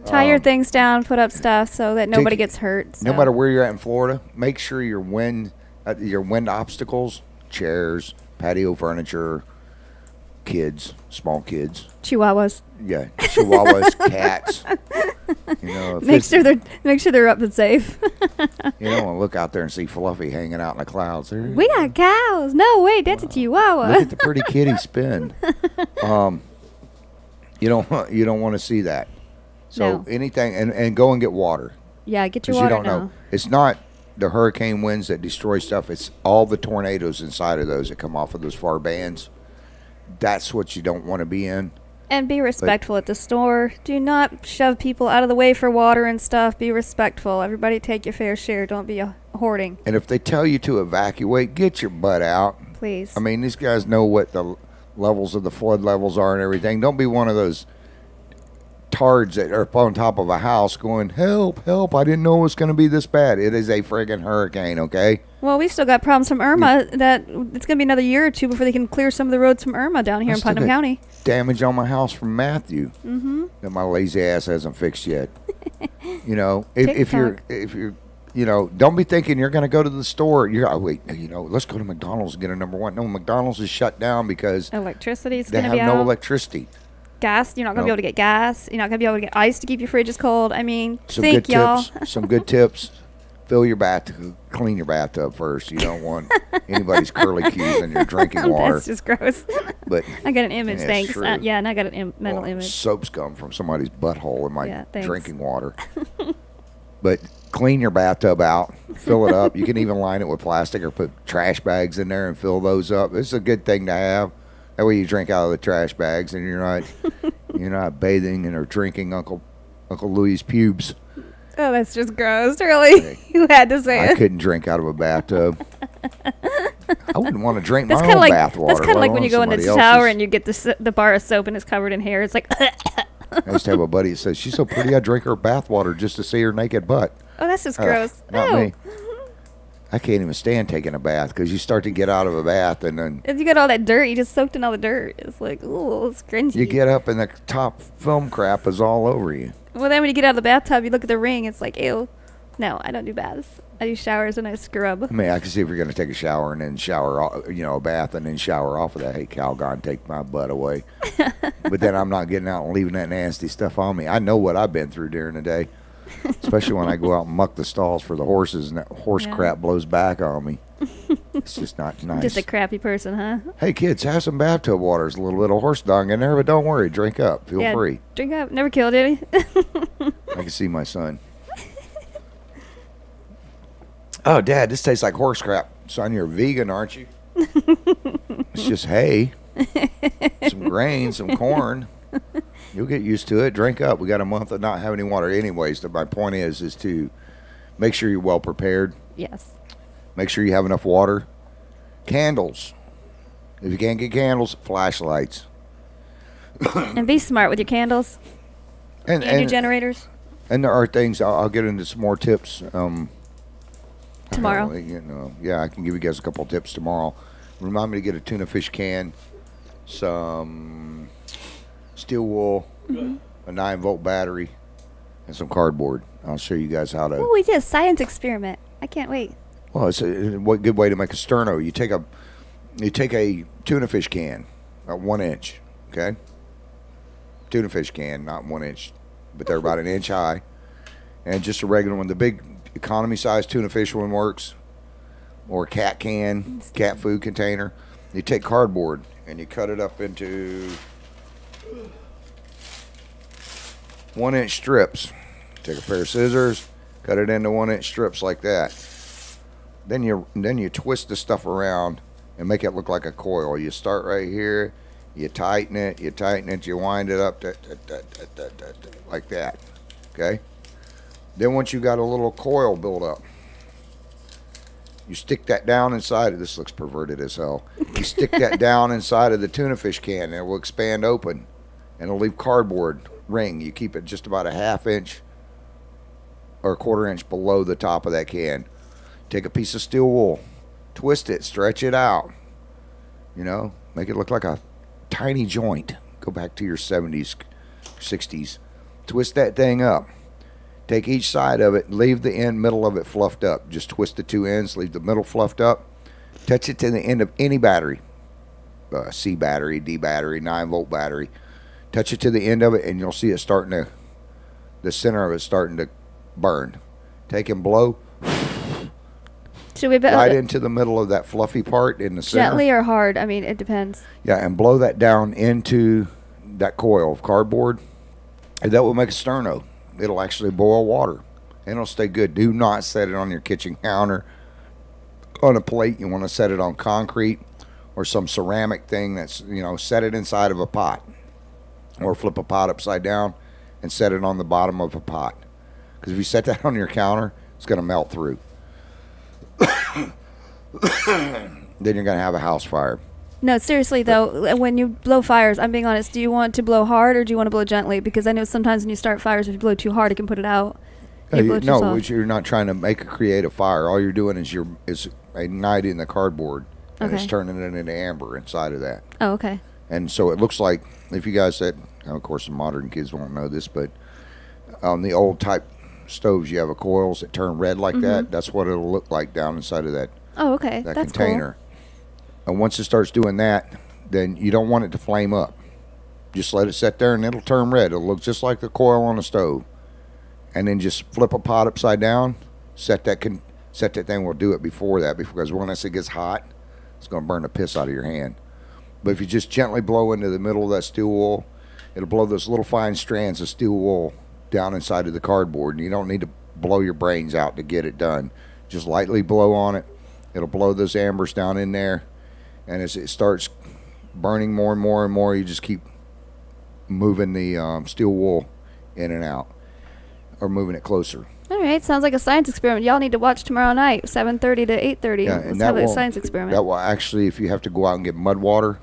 [SPEAKER 3] Tie your things down, put up stuff so that nobody gets hurt. So.
[SPEAKER 2] No matter where you're at in Florida, make sure your wind obstacles, chairs, patio furniture, kids, small kids.
[SPEAKER 3] Chihuahuas.
[SPEAKER 2] Yeah, chihuahuas, cats. You know,
[SPEAKER 3] make sure they're up and safe.
[SPEAKER 2] You don't want to look out there and see Fluffy hanging out in the clouds.
[SPEAKER 3] We got cows. No, wait, that's a chihuahua.
[SPEAKER 2] Look at the pretty kitty spin. You don't want to see that. So
[SPEAKER 3] No.
[SPEAKER 2] anything, and go and get water.
[SPEAKER 3] Yeah, get your
[SPEAKER 2] 'Cause
[SPEAKER 3] water
[SPEAKER 2] you don't
[SPEAKER 3] now.
[SPEAKER 2] know. It's not the hurricane winds that destroy stuff. It's all the tornadoes inside of those that come off of those far bands. That's what you don't want to be in.
[SPEAKER 3] And be respectful at the store. Do not shove people out of the way for water and stuff. Be respectful. Everybody take your fair share. Don't be hoarding.
[SPEAKER 2] And if they tell you to evacuate, get your butt out.
[SPEAKER 3] Please.
[SPEAKER 2] I mean, these guys know what the levels of the flood levels are and everything. Don't be one of those tards that are up on top of a house going, help, help, I didn't know it was going to be this bad. It is a friggin' hurricane, okay?
[SPEAKER 3] Well, we still got problems from Irma that it's going to be another year or two before they can clear some of the roads from Irma down here in Putnam County.
[SPEAKER 2] Damage on my house from Matthew that my lazy ass hasn't fixed yet. You know, if you're you know, don't be thinking you're going to go to the store. Wait, you know, let's go to McDonald's and get a number one. No, McDonald's is shut down because
[SPEAKER 3] Electricity's
[SPEAKER 2] they
[SPEAKER 3] going to
[SPEAKER 2] have
[SPEAKER 3] be
[SPEAKER 2] no
[SPEAKER 3] out.
[SPEAKER 2] electricity.
[SPEAKER 3] Gas, you're not going to be able to get gas. You're not going to be able to get ice to keep your fridges cold. I mean,
[SPEAKER 2] Some
[SPEAKER 3] think,
[SPEAKER 2] good
[SPEAKER 3] y'all.
[SPEAKER 2] tips. Some good tips. Fill your bathtub. Clean your bathtub first. You don't want anybody's curly cues in your drinking water.
[SPEAKER 3] That's just gross.
[SPEAKER 2] But
[SPEAKER 3] I got an image,
[SPEAKER 2] it's
[SPEAKER 3] thanks.
[SPEAKER 2] true.
[SPEAKER 3] Yeah, and I got a mental
[SPEAKER 2] Well,
[SPEAKER 3] image.
[SPEAKER 2] soap scum from somebody's butthole in my
[SPEAKER 3] Yeah, thanks.
[SPEAKER 2] drinking water. But clean your bathtub out. Fill it up. You can even line it with plastic or put trash bags in there and fill those up. It's a good thing to have. That way you drink out of the trash bags and you're not bathing and or drinking Uncle Louie's pubes.
[SPEAKER 3] Oh, that's just gross. Really? You had to say
[SPEAKER 2] I
[SPEAKER 3] it.
[SPEAKER 2] couldn't drink out of a bathtub. I wouldn't want to drink my
[SPEAKER 3] That's
[SPEAKER 2] own
[SPEAKER 3] kind of like
[SPEAKER 2] bath water.
[SPEAKER 3] that's kind of
[SPEAKER 2] let
[SPEAKER 3] like when you
[SPEAKER 2] alone
[SPEAKER 3] go into the
[SPEAKER 2] somebody
[SPEAKER 3] shower
[SPEAKER 2] else's.
[SPEAKER 3] and you get the bar of soap and it's covered in hair. It's like,
[SPEAKER 2] I used to have a buddy that says, she's so pretty I drink her bath water just to see her naked butt.
[SPEAKER 3] oh, that's just gross.
[SPEAKER 2] Not
[SPEAKER 3] Ew.
[SPEAKER 2] me. I can't even stand taking a bath because you start to get out of a bath and then
[SPEAKER 3] If you got all that dirt, you just soaked in all the dirt. It's like, ooh, it's cringy.
[SPEAKER 2] you get up and the top film crap is all over you.
[SPEAKER 3] Well, then when you get out of the bathtub, you look at the ring. It's like, ew. No, I don't do baths. I do showers and I scrub.
[SPEAKER 2] I mean, I can see if you're going to take a shower and then a bath and then shower off of that. Hey, Calgon, take my butt away. But then I'm not getting out and leaving that nasty stuff on me. I know what I've been through during the day, especially when I go out and muck the stalls for the horses and that horse
[SPEAKER 3] Yeah.
[SPEAKER 2] crap blows back on me. It's just not nice.
[SPEAKER 3] Just a crappy person, huh?
[SPEAKER 2] Hey, kids, have some bathtub water. There's a little bit of horse dung in there, but don't worry. Drink up. Feel
[SPEAKER 3] Yeah,
[SPEAKER 2] free.
[SPEAKER 3] Drink up. Never killed any.
[SPEAKER 2] I can see my son. Oh, Dad, this tastes like horse crap. Son, you're a vegan, aren't you? It's just hay, some grain, some corn. You'll get used to it. Drink up. We got a month of not having any water. Anyways, my point is to make sure you're well prepared.
[SPEAKER 3] Yes.
[SPEAKER 2] Make sure you have enough water. Candles. If you can't get candles, flashlights.
[SPEAKER 3] And be smart with your candles and your generators.
[SPEAKER 2] And there are things, I'll get into some more tips.
[SPEAKER 3] Tomorrow.
[SPEAKER 2] Yeah, I can give you guys a couple tips tomorrow. Remind me to get a tuna fish can, some steel wool, a 9-volt battery, and some cardboard. I'll show you guys how to.
[SPEAKER 3] Oh, we did a science experiment. I can't wait.
[SPEAKER 2] Well, it's a good way to make a sterno. You take a tuna fish can, 1 inch, okay? Tuna fish can, not 1 inch, but they're about an inch high, and just a regular one. The big economy size tuna fish one works, or a cat can, cat food container. You take cardboard and you cut it up into 1 inch strips. Take a pair of scissors, cut it into 1 inch strips like that. Then you twist the stuff around and make it look like a coil. You start right here, you tighten it, you wind it up like that. Okay? Then once you got a little coil built up, you stick that down inside of this. Looks perverted as hell. You stick that down inside of the tuna fish can and it will expand open and it'll leave cardboard ring. You keep it just about a 1/2 inch or a 1/4 inch below the top of that can. Take a piece of steel wool, twist it, stretch it out, make it look like a tiny joint. Go back to your 70s, 60s. Twist that thing up. Take each side of it, leave the middle of it fluffed up. Just twist the 2 ends, leave the middle fluffed up. Touch it to the end of any battery, C battery, D battery, 9-volt battery. Touch it to the end of it, and you'll see it the center of it starting to burn. Take and blow.
[SPEAKER 3] Should we
[SPEAKER 2] Right into the middle of that fluffy part in the center.
[SPEAKER 3] Gently or hard? I mean, it depends.
[SPEAKER 2] Yeah, and blow that down into that coil of cardboard, and that will make a sterno. It'll actually boil water, and it'll stay good. Do not set it on your kitchen counter on a plate. You want to set it on concrete or some ceramic thing that's, set it inside of a pot, or flip a pot upside down and set it on the bottom of a pot. Because if you set that on your counter, it's going to melt through. Then you're going to have a house fire.
[SPEAKER 3] No, seriously though, when you blow fires, I'm being honest, do you want to blow hard or do you want to blow gently? Because I know sometimes when you start fires, if you blow too hard, it can put it out.
[SPEAKER 2] No, you're not trying to create a fire. All you're doing is igniting the cardboard, and it's turning it into amber inside of that.
[SPEAKER 3] Oh, okay.
[SPEAKER 2] And so it looks like, if you guys said, of course the modern kids won't know this, but on the old type stoves, you have a coils that turn red like that. That's what it'll look like down inside of that
[SPEAKER 3] Oh, okay.
[SPEAKER 2] that
[SPEAKER 3] That's
[SPEAKER 2] container. And once it starts doing that, then you don't want it to flame up. Just let it sit there and it'll turn red. It'll look just like the coil on a stove. And then just flip a pot upside down. Set that thing. We'll do it before that, because once it gets hot, it's going to burn the piss out of your hand. But if you just gently blow into the middle of that steel wool, it'll blow those little fine strands of steel wool down inside of the cardboard. And you don't need to blow your brains out to get it done. Just lightly blow on it. It'll blow those ambers down in there. And as it starts burning more and more and more, you just keep moving the steel wool in and out, or moving it closer.
[SPEAKER 3] All right, sounds like a science experiment. Y'all need to watch tomorrow night, 7:30 to 8:30.
[SPEAKER 2] Yeah,
[SPEAKER 3] Let's have a science experiment.
[SPEAKER 2] That will actually, if you have to go out and get mud water,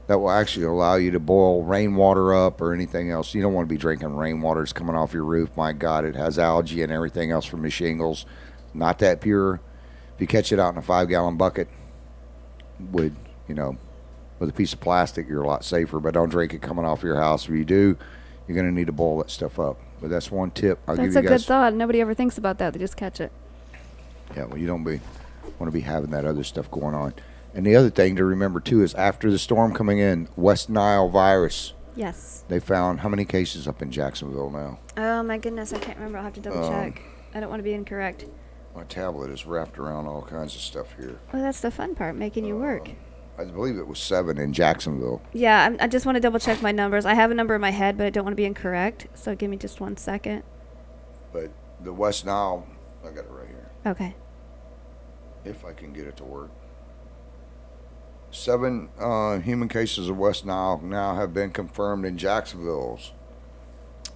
[SPEAKER 2] that will actually allow you to boil rainwater up or anything else. You don't want to be drinking rainwater that's coming off your roof. My God, it has algae and everything else from the shingles. Not that pure. If you catch it out in a 5-gallon bucket with a piece of plastic, you're a lot safer. But don't drink it coming off your house. If you do, you're going to need to boil that stuff up. But that's one tip I'll give you guys.
[SPEAKER 3] That's a good thought. Nobody ever thinks about that. They just catch it.
[SPEAKER 2] Yeah, well, you don't want to be having that other stuff going on. And the other thing to remember, too, is after the storm coming in, West Nile virus.
[SPEAKER 3] Yes.
[SPEAKER 2] They found how many cases up in Jacksonville now?
[SPEAKER 3] Oh, my goodness. I can't remember. I'll have to double check. I don't want to be incorrect.
[SPEAKER 2] My tablet is wrapped around all kinds of stuff here.
[SPEAKER 3] Well, that's the fun part, making you work.
[SPEAKER 2] I believe it was 7 in Jacksonville.
[SPEAKER 3] Yeah, I just want to double check my numbers. I have a number in my head, but I don't want to be incorrect. So give me just 1 second.
[SPEAKER 2] But the West Nile, I got it right here.
[SPEAKER 3] Okay.
[SPEAKER 2] If I can get it to work. 7 human cases of West Nile now have been confirmed in Jacksonville.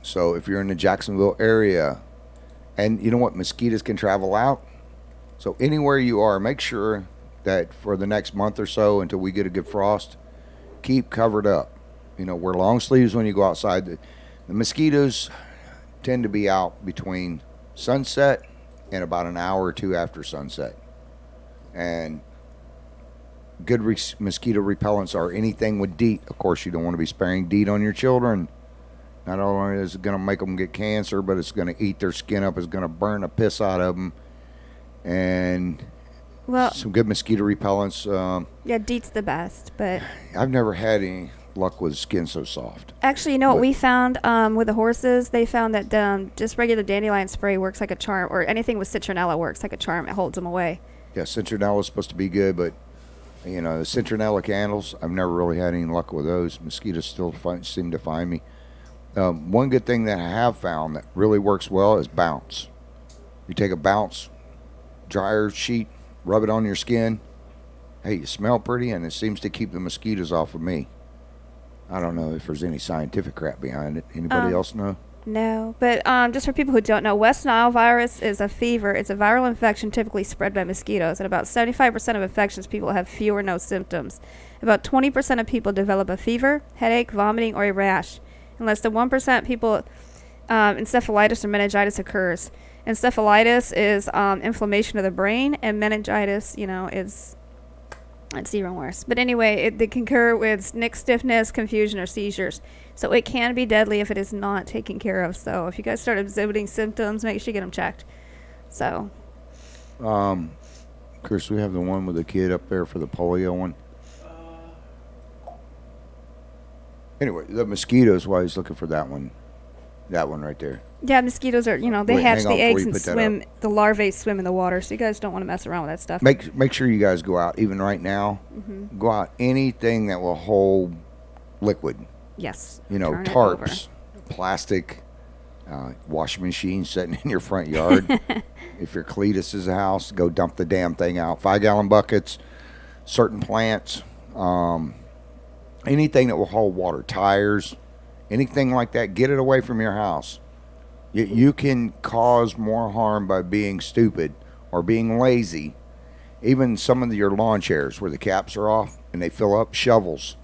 [SPEAKER 2] So if you're in the Jacksonville area, and you know what, mosquitoes can travel out. So anywhere you are, make sure that for the next month or so until we get a good frost, keep covered up. Wear long sleeves when you go outside. The mosquitoes tend to be out between sunset and about an hour or two after sunset. And good mosquito repellents are anything with DEET. Of course, you don't want to be spraying DEET on your children. Not only is it going to make them get cancer, but it's going to eat their skin up. It's going to burn the piss out of them. And some good mosquito repellents.
[SPEAKER 3] Yeah, DEET's the best, but
[SPEAKER 2] I've never had any luck with skin so soft.
[SPEAKER 3] Actually, what we found with the horses? They found that just regular dandelion spray works like a charm, or anything with citronella works like a charm. It holds them away. Yeah,
[SPEAKER 2] citronella is supposed to be good, but the citronella candles, I've never really had any luck with those. Mosquitoes still seem to find me. One good thing that I have found that really works well is Bounce. You take a Bounce dryer sheet, rub it on your skin. Hey, you smell pretty, and it seems to keep the mosquitoes off of me. I don't know if there's any scientific crap behind it. Anybody else know?
[SPEAKER 3] No, but just for people who don't know, West Nile virus is a fever. It's a viral infection typically spread by mosquitoes. And about 75% of infections, people have few or no symptoms. About 20% of people develop a fever, headache, vomiting, or a rash. And less than 1% people, encephalitis or meningitis occurs. Encephalitis is inflammation of the brain, and meningitis, it's even worse. But anyway, they can occur with neck stiffness, confusion, or seizures. So it can be deadly if it is not taken care of. So if you guys start exhibiting symptoms, make sure you get them checked. So.
[SPEAKER 2] Chris, we have the one with the kid up there for the polio one. Anyway, the mosquitoes, why he's looking for that one. That one right there.
[SPEAKER 3] Yeah, mosquitoes are, they hatch the eggs and swim. The larvae swim in the water, so you guys don't want to mess around with that stuff.
[SPEAKER 2] Make sure you guys go out, even right now. Go out anything that will hold liquid.
[SPEAKER 3] Yes.
[SPEAKER 2] Tarps, plastic, washing machine sitting in your front yard. If your Cletus's house, go dump the damn thing out. 5-gallon buckets, certain plants, anything that will hold water, tires, anything like that, get it away from your house. You can cause more harm by being stupid or being lazy. Even some of your lawn chairs where the caps are off and they fill up, shovels.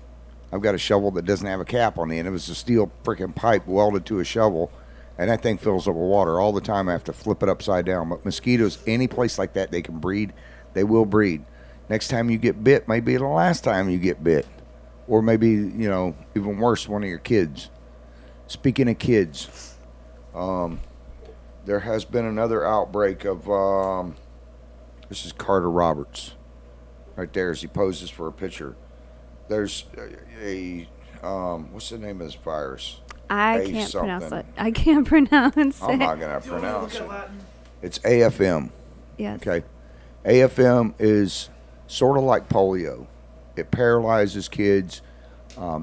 [SPEAKER 2] I've got a shovel that doesn't have a cap on the end. It was a steel freaking pipe welded to a shovel, and that thing fills up with water all the time. I have to flip it upside down. But mosquitoes, any place like that, they can breed. They will breed. Next time you get bit, maybe the last time you get bit. Or maybe, even worse, one of your kids. Speaking of kids, there has been another outbreak of, this is Carter Roberts, right there as he poses for a picture. There's what's the name of this virus?
[SPEAKER 3] I can't pronounce it. I can't pronounce
[SPEAKER 2] I'm
[SPEAKER 3] it.
[SPEAKER 2] not going to pronounce it. It's AFM.
[SPEAKER 3] Yes.
[SPEAKER 2] Okay. AFM is sort of like polio. It paralyzes kids.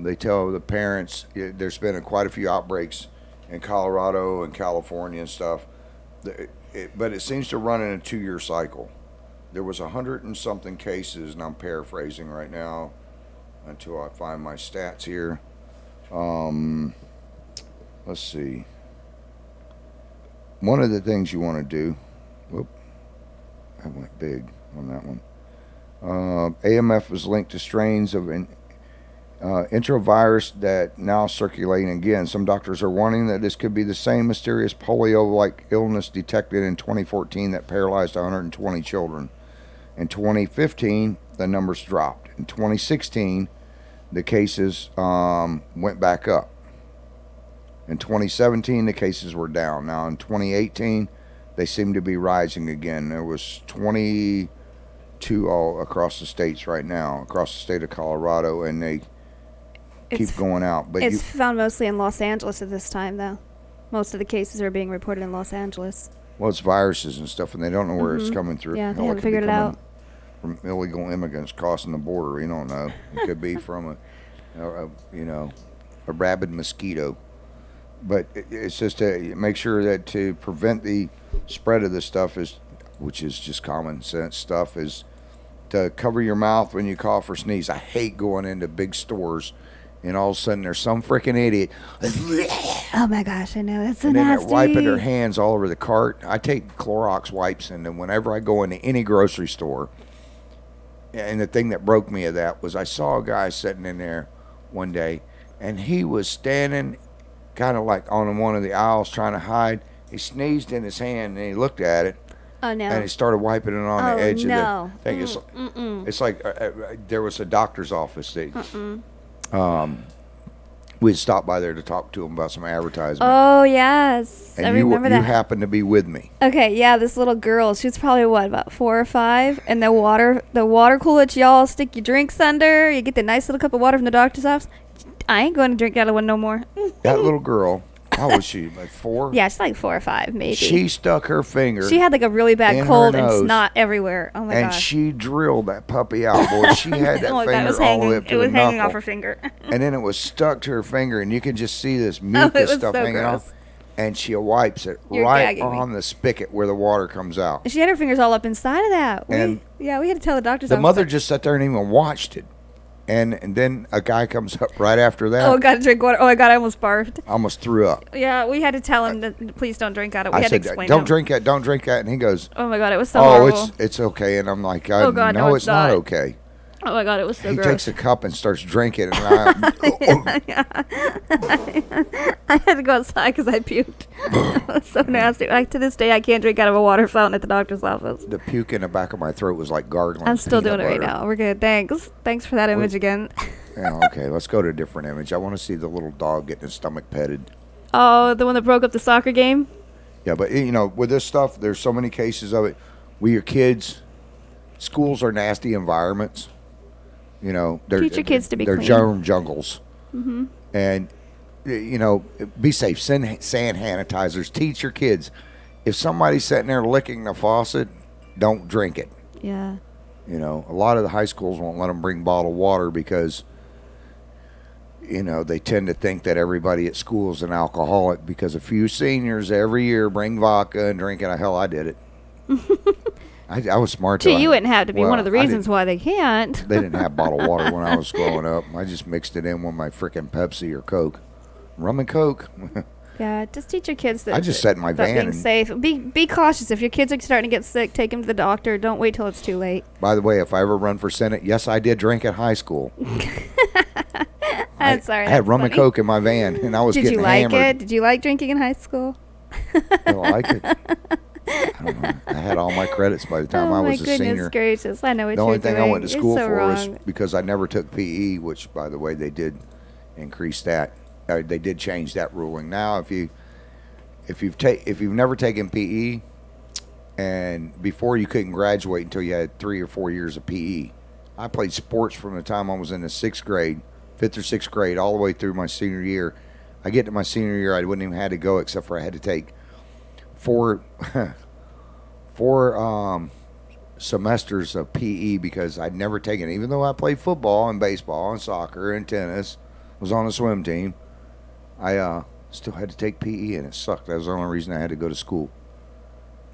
[SPEAKER 2] They tell the parents, there's been quite a few outbreaks in Colorado and California and stuff. But it seems to run in a 2-year cycle. There was 100 and something cases, and I'm paraphrasing right now until I find my stats here. Let's see. One of the things you want to do, whoop, I went big on that one. AMF was linked to strains of enterovirus that now circulating again. Some doctors are warning that this could be the same mysterious polio-like illness detected in 2014 that paralyzed 120 children. In 2015, the numbers dropped. In 2016, the cases went back up. In 2017, the cases were down. Now, in 2018, they seem to be rising again. There was 22 all across the states right now, across the state of Colorado, and they keep going out. But
[SPEAKER 3] it's found mostly in Los Angeles at this time, though. Most of the cases are being reported in Los Angeles.
[SPEAKER 2] Well, it's viruses and stuff, and they don't know where it's coming through.
[SPEAKER 3] Yeah, they
[SPEAKER 2] it
[SPEAKER 3] haven't
[SPEAKER 2] could be
[SPEAKER 3] figured it
[SPEAKER 2] coming
[SPEAKER 3] out.
[SPEAKER 2] From illegal immigrants crossing the border. You don't know. It could be from a rabid mosquito. But it's just to make sure that to prevent the spread of this stuff which is just common sense stuff, is to cover your mouth when you cough or sneeze. I hate going into big stores and all of a sudden there's some freaking idiot.
[SPEAKER 3] Oh my gosh, I know. That's so
[SPEAKER 2] and then
[SPEAKER 3] nasty.
[SPEAKER 2] they're wiping their hands all over the cart. I take Clorox wipes, and then whenever I go into any grocery store, and the thing that broke me of that was I saw a guy sitting in there one day, and he was standing kind of like on one of the aisles trying to hide. He sneezed in his hand, and he looked at it.
[SPEAKER 3] Oh, no.
[SPEAKER 2] And he started wiping it on the edge of the thing.
[SPEAKER 3] Mm-mm.
[SPEAKER 2] It's like there was a doctor's office that we'd stop by there to talk to him about some advertisement.
[SPEAKER 3] Oh, yes.
[SPEAKER 2] And
[SPEAKER 3] I remember that.
[SPEAKER 2] You happened to be with me.
[SPEAKER 3] Okay, yeah, this little girl, she was probably, about 4 or 5, and the water cooler that y'all stick your drinks under, you get the nice little cup of water from the doctor's office. I ain't going to drink out of one no more.
[SPEAKER 2] That little girl, how was she, like 4?
[SPEAKER 3] Yeah, she's like 4 or 5, maybe.
[SPEAKER 2] She stuck her finger.
[SPEAKER 3] She had like a really bad
[SPEAKER 2] in
[SPEAKER 3] cold
[SPEAKER 2] her
[SPEAKER 3] and
[SPEAKER 2] nose,
[SPEAKER 3] snot everywhere. Oh my
[SPEAKER 2] and
[SPEAKER 3] gosh.
[SPEAKER 2] she drilled that puppy out, boy. She had that
[SPEAKER 3] oh my God,
[SPEAKER 2] finger
[SPEAKER 3] it was
[SPEAKER 2] all
[SPEAKER 3] hanging,
[SPEAKER 2] the way up to
[SPEAKER 3] it was
[SPEAKER 2] the
[SPEAKER 3] hanging
[SPEAKER 2] knuckle.
[SPEAKER 3] off her finger.
[SPEAKER 2] And then it was stuck to her finger, and you could just see this mucus
[SPEAKER 3] was
[SPEAKER 2] stuff
[SPEAKER 3] so
[SPEAKER 2] hanging
[SPEAKER 3] gross.
[SPEAKER 2] off. And she wipes it
[SPEAKER 3] You're
[SPEAKER 2] right
[SPEAKER 3] gagging me.
[SPEAKER 2] on the spigot where the water comes out.
[SPEAKER 3] She had her fingers all up inside of that.
[SPEAKER 2] And
[SPEAKER 3] we had to tell the doctor's
[SPEAKER 2] The
[SPEAKER 3] office.
[SPEAKER 2] mother just sat there and even watched it. And then a guy comes up right after that.
[SPEAKER 3] Oh, got to drink water. Oh my God, I almost barfed.
[SPEAKER 2] I almost threw up.
[SPEAKER 3] Yeah, we had to tell him that please don't drink out of it. We
[SPEAKER 2] I
[SPEAKER 3] had
[SPEAKER 2] said,
[SPEAKER 3] to explain
[SPEAKER 2] don't
[SPEAKER 3] to him.
[SPEAKER 2] drink that, don't drink that. And he goes,
[SPEAKER 3] Oh my God, it was so
[SPEAKER 2] oh,
[SPEAKER 3] horrible.
[SPEAKER 2] it's okay. And I'm like,
[SPEAKER 3] Oh, God,
[SPEAKER 2] no,
[SPEAKER 3] no,
[SPEAKER 2] it's
[SPEAKER 3] it's
[SPEAKER 2] not
[SPEAKER 3] not.
[SPEAKER 2] okay.
[SPEAKER 3] Oh my God, it was so
[SPEAKER 2] He
[SPEAKER 3] gross.
[SPEAKER 2] takes a cup and starts drinking it. And
[SPEAKER 3] I had to go outside because I puked. It was so nasty. Like, to this day, I can't drink out of a water fountain at the doctor's office.
[SPEAKER 2] the puke in the back of my throat was like gargling.
[SPEAKER 3] I'm still doing
[SPEAKER 2] peanut
[SPEAKER 3] it right
[SPEAKER 2] butter.
[SPEAKER 3] now. We're good. Thanks. Thanks for that image again.
[SPEAKER 2] Yeah, okay, let's go to a different image. I want to see the little dog getting his stomach petted.
[SPEAKER 3] Oh, the one that broke up the soccer game?
[SPEAKER 2] Yeah, but with this stuff, there's so many cases of it. With your kids, schools are nasty environments.
[SPEAKER 3] Teach your kids to be
[SPEAKER 2] they're
[SPEAKER 3] clean.
[SPEAKER 2] germ jungles. Mm-hmm. And be safe. Send sand sanitizers. Teach your kids. If somebody's sitting there licking the faucet, don't drink it.
[SPEAKER 3] Yeah.
[SPEAKER 2] A lot of the high schools won't let them bring bottled water because they tend to think that everybody at school is an alcoholic, because a few seniors every year bring vodka and drink it. Hell, I did it. I was smart.
[SPEAKER 3] Gee, you wouldn't have to be one of the
[SPEAKER 2] I
[SPEAKER 3] reasons
[SPEAKER 2] didn't-
[SPEAKER 3] why they can't.
[SPEAKER 2] They didn't have bottled water when I was growing up. I just mixed it in with my freaking Pepsi or Coke. Rum and Coke.
[SPEAKER 3] Yeah, just teach your kids that.
[SPEAKER 2] I just sat in my
[SPEAKER 3] about
[SPEAKER 2] van
[SPEAKER 3] being
[SPEAKER 2] and-
[SPEAKER 3] safe. Be cautious. If your kids are starting to get sick, take them to the doctor. Don't wait till it's too late.
[SPEAKER 2] By the way, if I ever run for Senate, yes, I did drink at high school.
[SPEAKER 3] I'm sorry.
[SPEAKER 2] I had
[SPEAKER 3] that's
[SPEAKER 2] rum and
[SPEAKER 3] funny.
[SPEAKER 2] Coke in my van, and I was
[SPEAKER 3] Did
[SPEAKER 2] getting
[SPEAKER 3] you like
[SPEAKER 2] hammered.
[SPEAKER 3] it? Did you like drinking in high school?
[SPEAKER 2] I like it. I don't know. I had all my credits by the time
[SPEAKER 3] oh
[SPEAKER 2] I
[SPEAKER 3] my
[SPEAKER 2] was a
[SPEAKER 3] goodness
[SPEAKER 2] senior.
[SPEAKER 3] gracious! I know what
[SPEAKER 2] The
[SPEAKER 3] you're
[SPEAKER 2] only thing
[SPEAKER 3] doing.
[SPEAKER 2] I went to
[SPEAKER 3] It's
[SPEAKER 2] school
[SPEAKER 3] so
[SPEAKER 2] for was
[SPEAKER 3] wrong.
[SPEAKER 2] because I never took PE, which, by the way, they did increase that. They did change that ruling. Now, if you if you've never taken PE, and before you couldn't graduate until you had 3 or 4 years of PE. I played sports from the time I was in the 5th or 6th grade, all the way through my senior year. I get to my senior year, I wouldn't even have to go except for I had to take four semesters of PE because I'd never taken it. Even though I played football and baseball and soccer and tennis, was on a swim team, I still had to take PE, and it sucked. That was the only reason I had to go to school.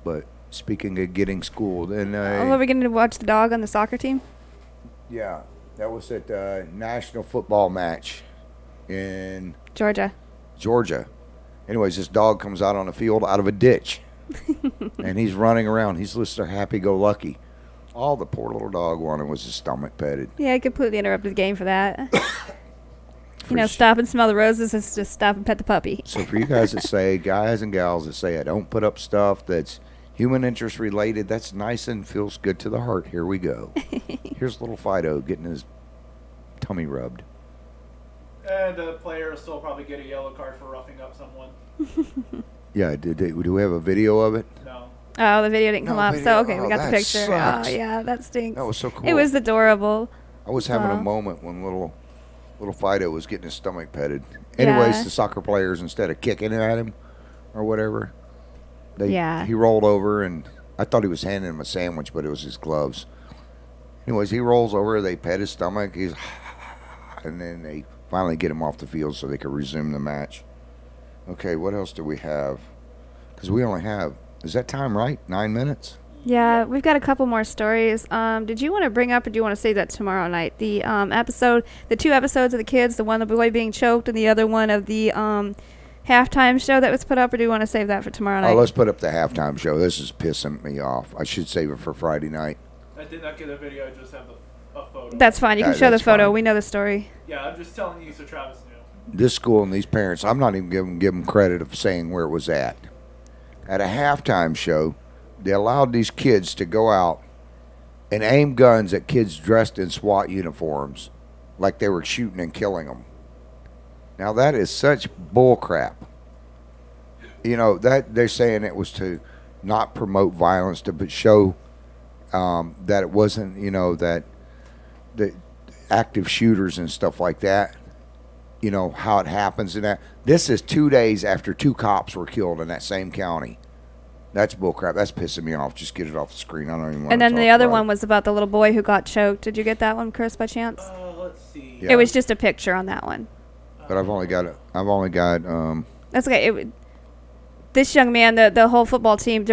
[SPEAKER 2] But speaking of getting schooled, and
[SPEAKER 3] are we going to watch the dog on the soccer team?
[SPEAKER 2] yeah, that was at the national football match in
[SPEAKER 3] Georgia.
[SPEAKER 2] Anyways, this dog comes out on the field out of a ditch, and he's running around. He's Mr. Happy-Go-Lucky. All the poor little dog wanted was his stomach petted.
[SPEAKER 3] Yeah, I completely interrupted the game for that. Stop and smell the roses is just stop and pet the puppy.
[SPEAKER 2] So for you guys that say, guys and gals that say, I don't put up stuff that's human interest related, that's nice and feels good to the heart. Here we go. Here's little Fido getting his tummy rubbed.
[SPEAKER 4] And the player will still probably get a yellow card for roughing up someone.
[SPEAKER 2] Yeah, do we have a video of it?
[SPEAKER 4] No.
[SPEAKER 3] Oh, the video didn't come up. So, okay, we got the
[SPEAKER 2] that
[SPEAKER 3] picture.
[SPEAKER 2] sucks.
[SPEAKER 3] Oh, yeah, that stinks.
[SPEAKER 2] That was so cool.
[SPEAKER 3] It was adorable.
[SPEAKER 2] I was having a moment when little Fido was getting his stomach petted. Anyways,
[SPEAKER 3] Yeah.
[SPEAKER 2] the soccer players, instead of kicking at him or whatever,
[SPEAKER 3] Yeah.
[SPEAKER 2] he rolled over, and I thought he was handing him a sandwich, but it was his gloves. Anyways, he rolls over, they pet his stomach, and then they finally get him off the field so they could resume the match. Okay, what else do we have? Because we only have, is that time right? 9 minutes?
[SPEAKER 3] Yeah, we've got a couple more stories. Did you want to bring up, or do you want to save that tomorrow night? The the 2 episodes of the kids, the one of the boy being choked and the other one of the halftime show that was put up, or do you want to save that for tomorrow night?
[SPEAKER 2] Oh, let's put up the halftime show. This is pissing me off. I should save it for Friday night.
[SPEAKER 4] I did not get a video, I just have a photo.
[SPEAKER 3] That's fine. You can show the
[SPEAKER 2] that's
[SPEAKER 3] photo.
[SPEAKER 2] fine.
[SPEAKER 3] We know the story.
[SPEAKER 4] Yeah, I'm just telling you so Travis knew.
[SPEAKER 2] This school and these parents, I'm not even give them credit of saying where it was at. At a halftime show, they allowed these kids to go out and aim guns at kids dressed in SWAT uniforms like they were shooting and killing them. Now that is such bull crap. That they're saying it was to not promote violence, to show that it wasn't, that the active shooters and stuff like that, how it happens and that. This is 2 days after 2 cops were killed in that same county. That's bullcrap. That's pissing me off. Just get it off the screen. I don't even want
[SPEAKER 3] And
[SPEAKER 2] to
[SPEAKER 3] then
[SPEAKER 2] talk
[SPEAKER 3] the other
[SPEAKER 2] about
[SPEAKER 3] one
[SPEAKER 2] it.
[SPEAKER 3] was about the little boy who got choked. Did you get that one, Chris, by chance?
[SPEAKER 4] Let's see.
[SPEAKER 2] Yeah.
[SPEAKER 3] It was just a picture on that one.
[SPEAKER 2] But I've only got
[SPEAKER 3] That's okay. This young man, the whole football team,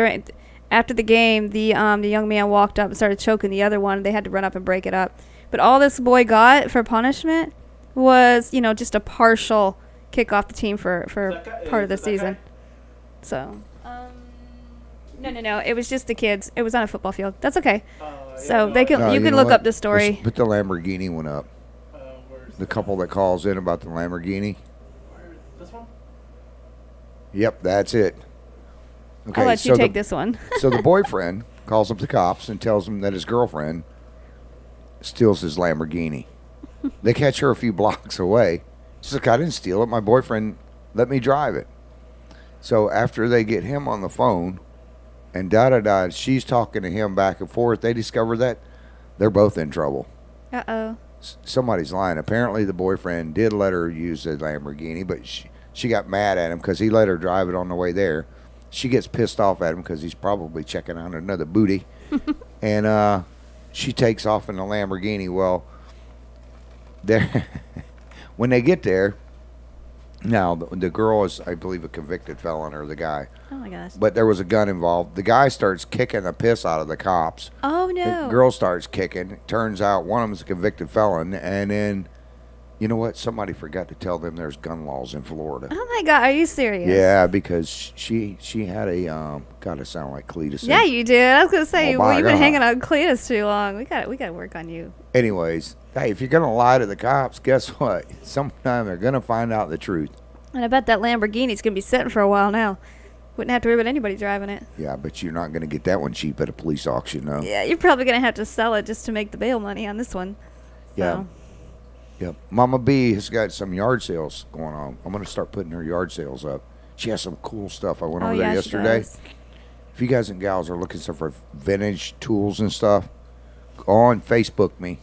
[SPEAKER 3] after the game, the young man walked up and started choking the other one. They had to run up and break it up. But all this boy got for punishment was, just a partial kick off the team for part of the season. So, no. It was just the kids. It was on a football field. That's okay. So you can look up the story.
[SPEAKER 2] Let's put the Lamborghini one up. The couple that calls in about the Lamborghini.
[SPEAKER 4] This one?
[SPEAKER 2] Yep, that's it. Okay,
[SPEAKER 3] I'll let you take this one.
[SPEAKER 2] So the boyfriend calls up the cops and tells them that his girlfriend steals his Lamborghini. They catch her a few blocks away. She's like, I didn't steal it. My boyfriend let me drive it. So after they get him on the phone and she's talking to him back and forth, they discover that they're both in trouble.
[SPEAKER 3] Uh-oh.
[SPEAKER 2] Somebody's lying. Apparently the boyfriend did let her use the Lamborghini, but she got mad at him because he let her drive it on the way there. She gets pissed off at him because he's probably checking out another booty. And she takes off in the Lamborghini. Well, when they get there, now the girl is, I believe, a convicted felon, or the guy.
[SPEAKER 3] Oh, my gosh.
[SPEAKER 2] But there was a gun involved. The guy starts kicking the piss out of the cops.
[SPEAKER 3] Oh, no.
[SPEAKER 2] The girl starts kicking. Turns out one of them is a convicted felon. And then, you know what? Somebody forgot to tell them there's gun laws in Florida.
[SPEAKER 3] Oh, my God. Are you serious?
[SPEAKER 2] Yeah, because she had a, God, it sounded like Cletus.
[SPEAKER 3] Yeah, you did. I was going to say,
[SPEAKER 2] Oh,
[SPEAKER 3] well,
[SPEAKER 2] my
[SPEAKER 3] you've been
[SPEAKER 2] God.
[SPEAKER 3] hanging on Cletus too long. We got to work on you.
[SPEAKER 2] Anyways, hey, if you're going to lie to the cops, guess what? Sometime they're going to find out the truth.
[SPEAKER 3] And I bet that Lamborghini's going to be sitting for a while now. Wouldn't have to worry about anybody driving it.
[SPEAKER 2] Yeah, but you're not going to get that one cheap at a police auction, though.
[SPEAKER 3] Yeah, you're probably going to have to sell it just to make the bail money on this one.
[SPEAKER 2] Yeah.
[SPEAKER 3] So.
[SPEAKER 2] Yep. Mama B has got some yard sales going on. I'm going to start putting her yard sales up. She has some cool stuff. I went
[SPEAKER 3] Oh,
[SPEAKER 2] over there
[SPEAKER 3] yeah, she
[SPEAKER 2] yesterday.
[SPEAKER 3] does.
[SPEAKER 2] If you guys and gals are looking for vintage tools and stuff, go on Facebook me.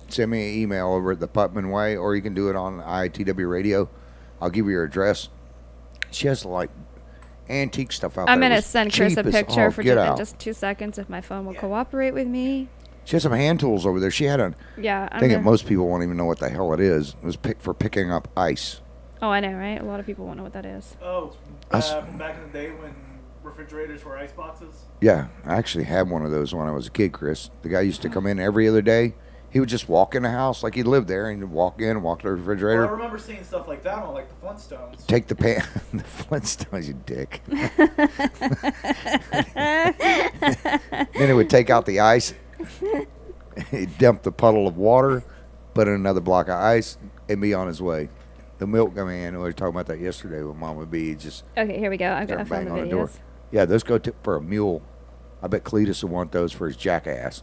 [SPEAKER 2] Send me an email over at the Putman Way, or you can do it on ITW Radio. I'll give you her address. She has like antique stuff out
[SPEAKER 3] I'm
[SPEAKER 2] there.
[SPEAKER 3] gonna
[SPEAKER 2] It's
[SPEAKER 3] send Chris
[SPEAKER 2] cheap
[SPEAKER 3] a
[SPEAKER 2] as
[SPEAKER 3] picture
[SPEAKER 2] all
[SPEAKER 3] for
[SPEAKER 2] get
[SPEAKER 3] in
[SPEAKER 2] out.
[SPEAKER 3] just 2 seconds if my phone will cooperate with me.
[SPEAKER 2] She has some hand tools over there. She had a
[SPEAKER 3] Yeah, I'm
[SPEAKER 2] thing that
[SPEAKER 3] gonna,
[SPEAKER 2] most people won't even know what the hell it is. It was for picking up ice.
[SPEAKER 3] Oh, I know, right? A lot of people won't know what that is.
[SPEAKER 4] Oh,
[SPEAKER 2] Us-
[SPEAKER 4] back in the day when refrigerators were ice boxes.
[SPEAKER 2] Yeah, I actually had one of those when I was a kid, Chris. The guy used to come in every other day. He would just walk in the house like he lived there, and he'd walk in, walk to the refrigerator,
[SPEAKER 4] Well, I remember seeing stuff like that on like the Flintstones.
[SPEAKER 2] take the pan, the Flintstones, you dick. Then he would take out the ice, he'd dump the puddle of water, put in another block of ice, and be on his way. The milk, I mean, we were talking about that yesterday with Mama B. Just
[SPEAKER 3] Okay, here we go. I've got to
[SPEAKER 2] started
[SPEAKER 3] find the
[SPEAKER 2] banging on the door.
[SPEAKER 3] videos.
[SPEAKER 2] Yeah, those go for a mule. I bet Cletus will want those for his jackass.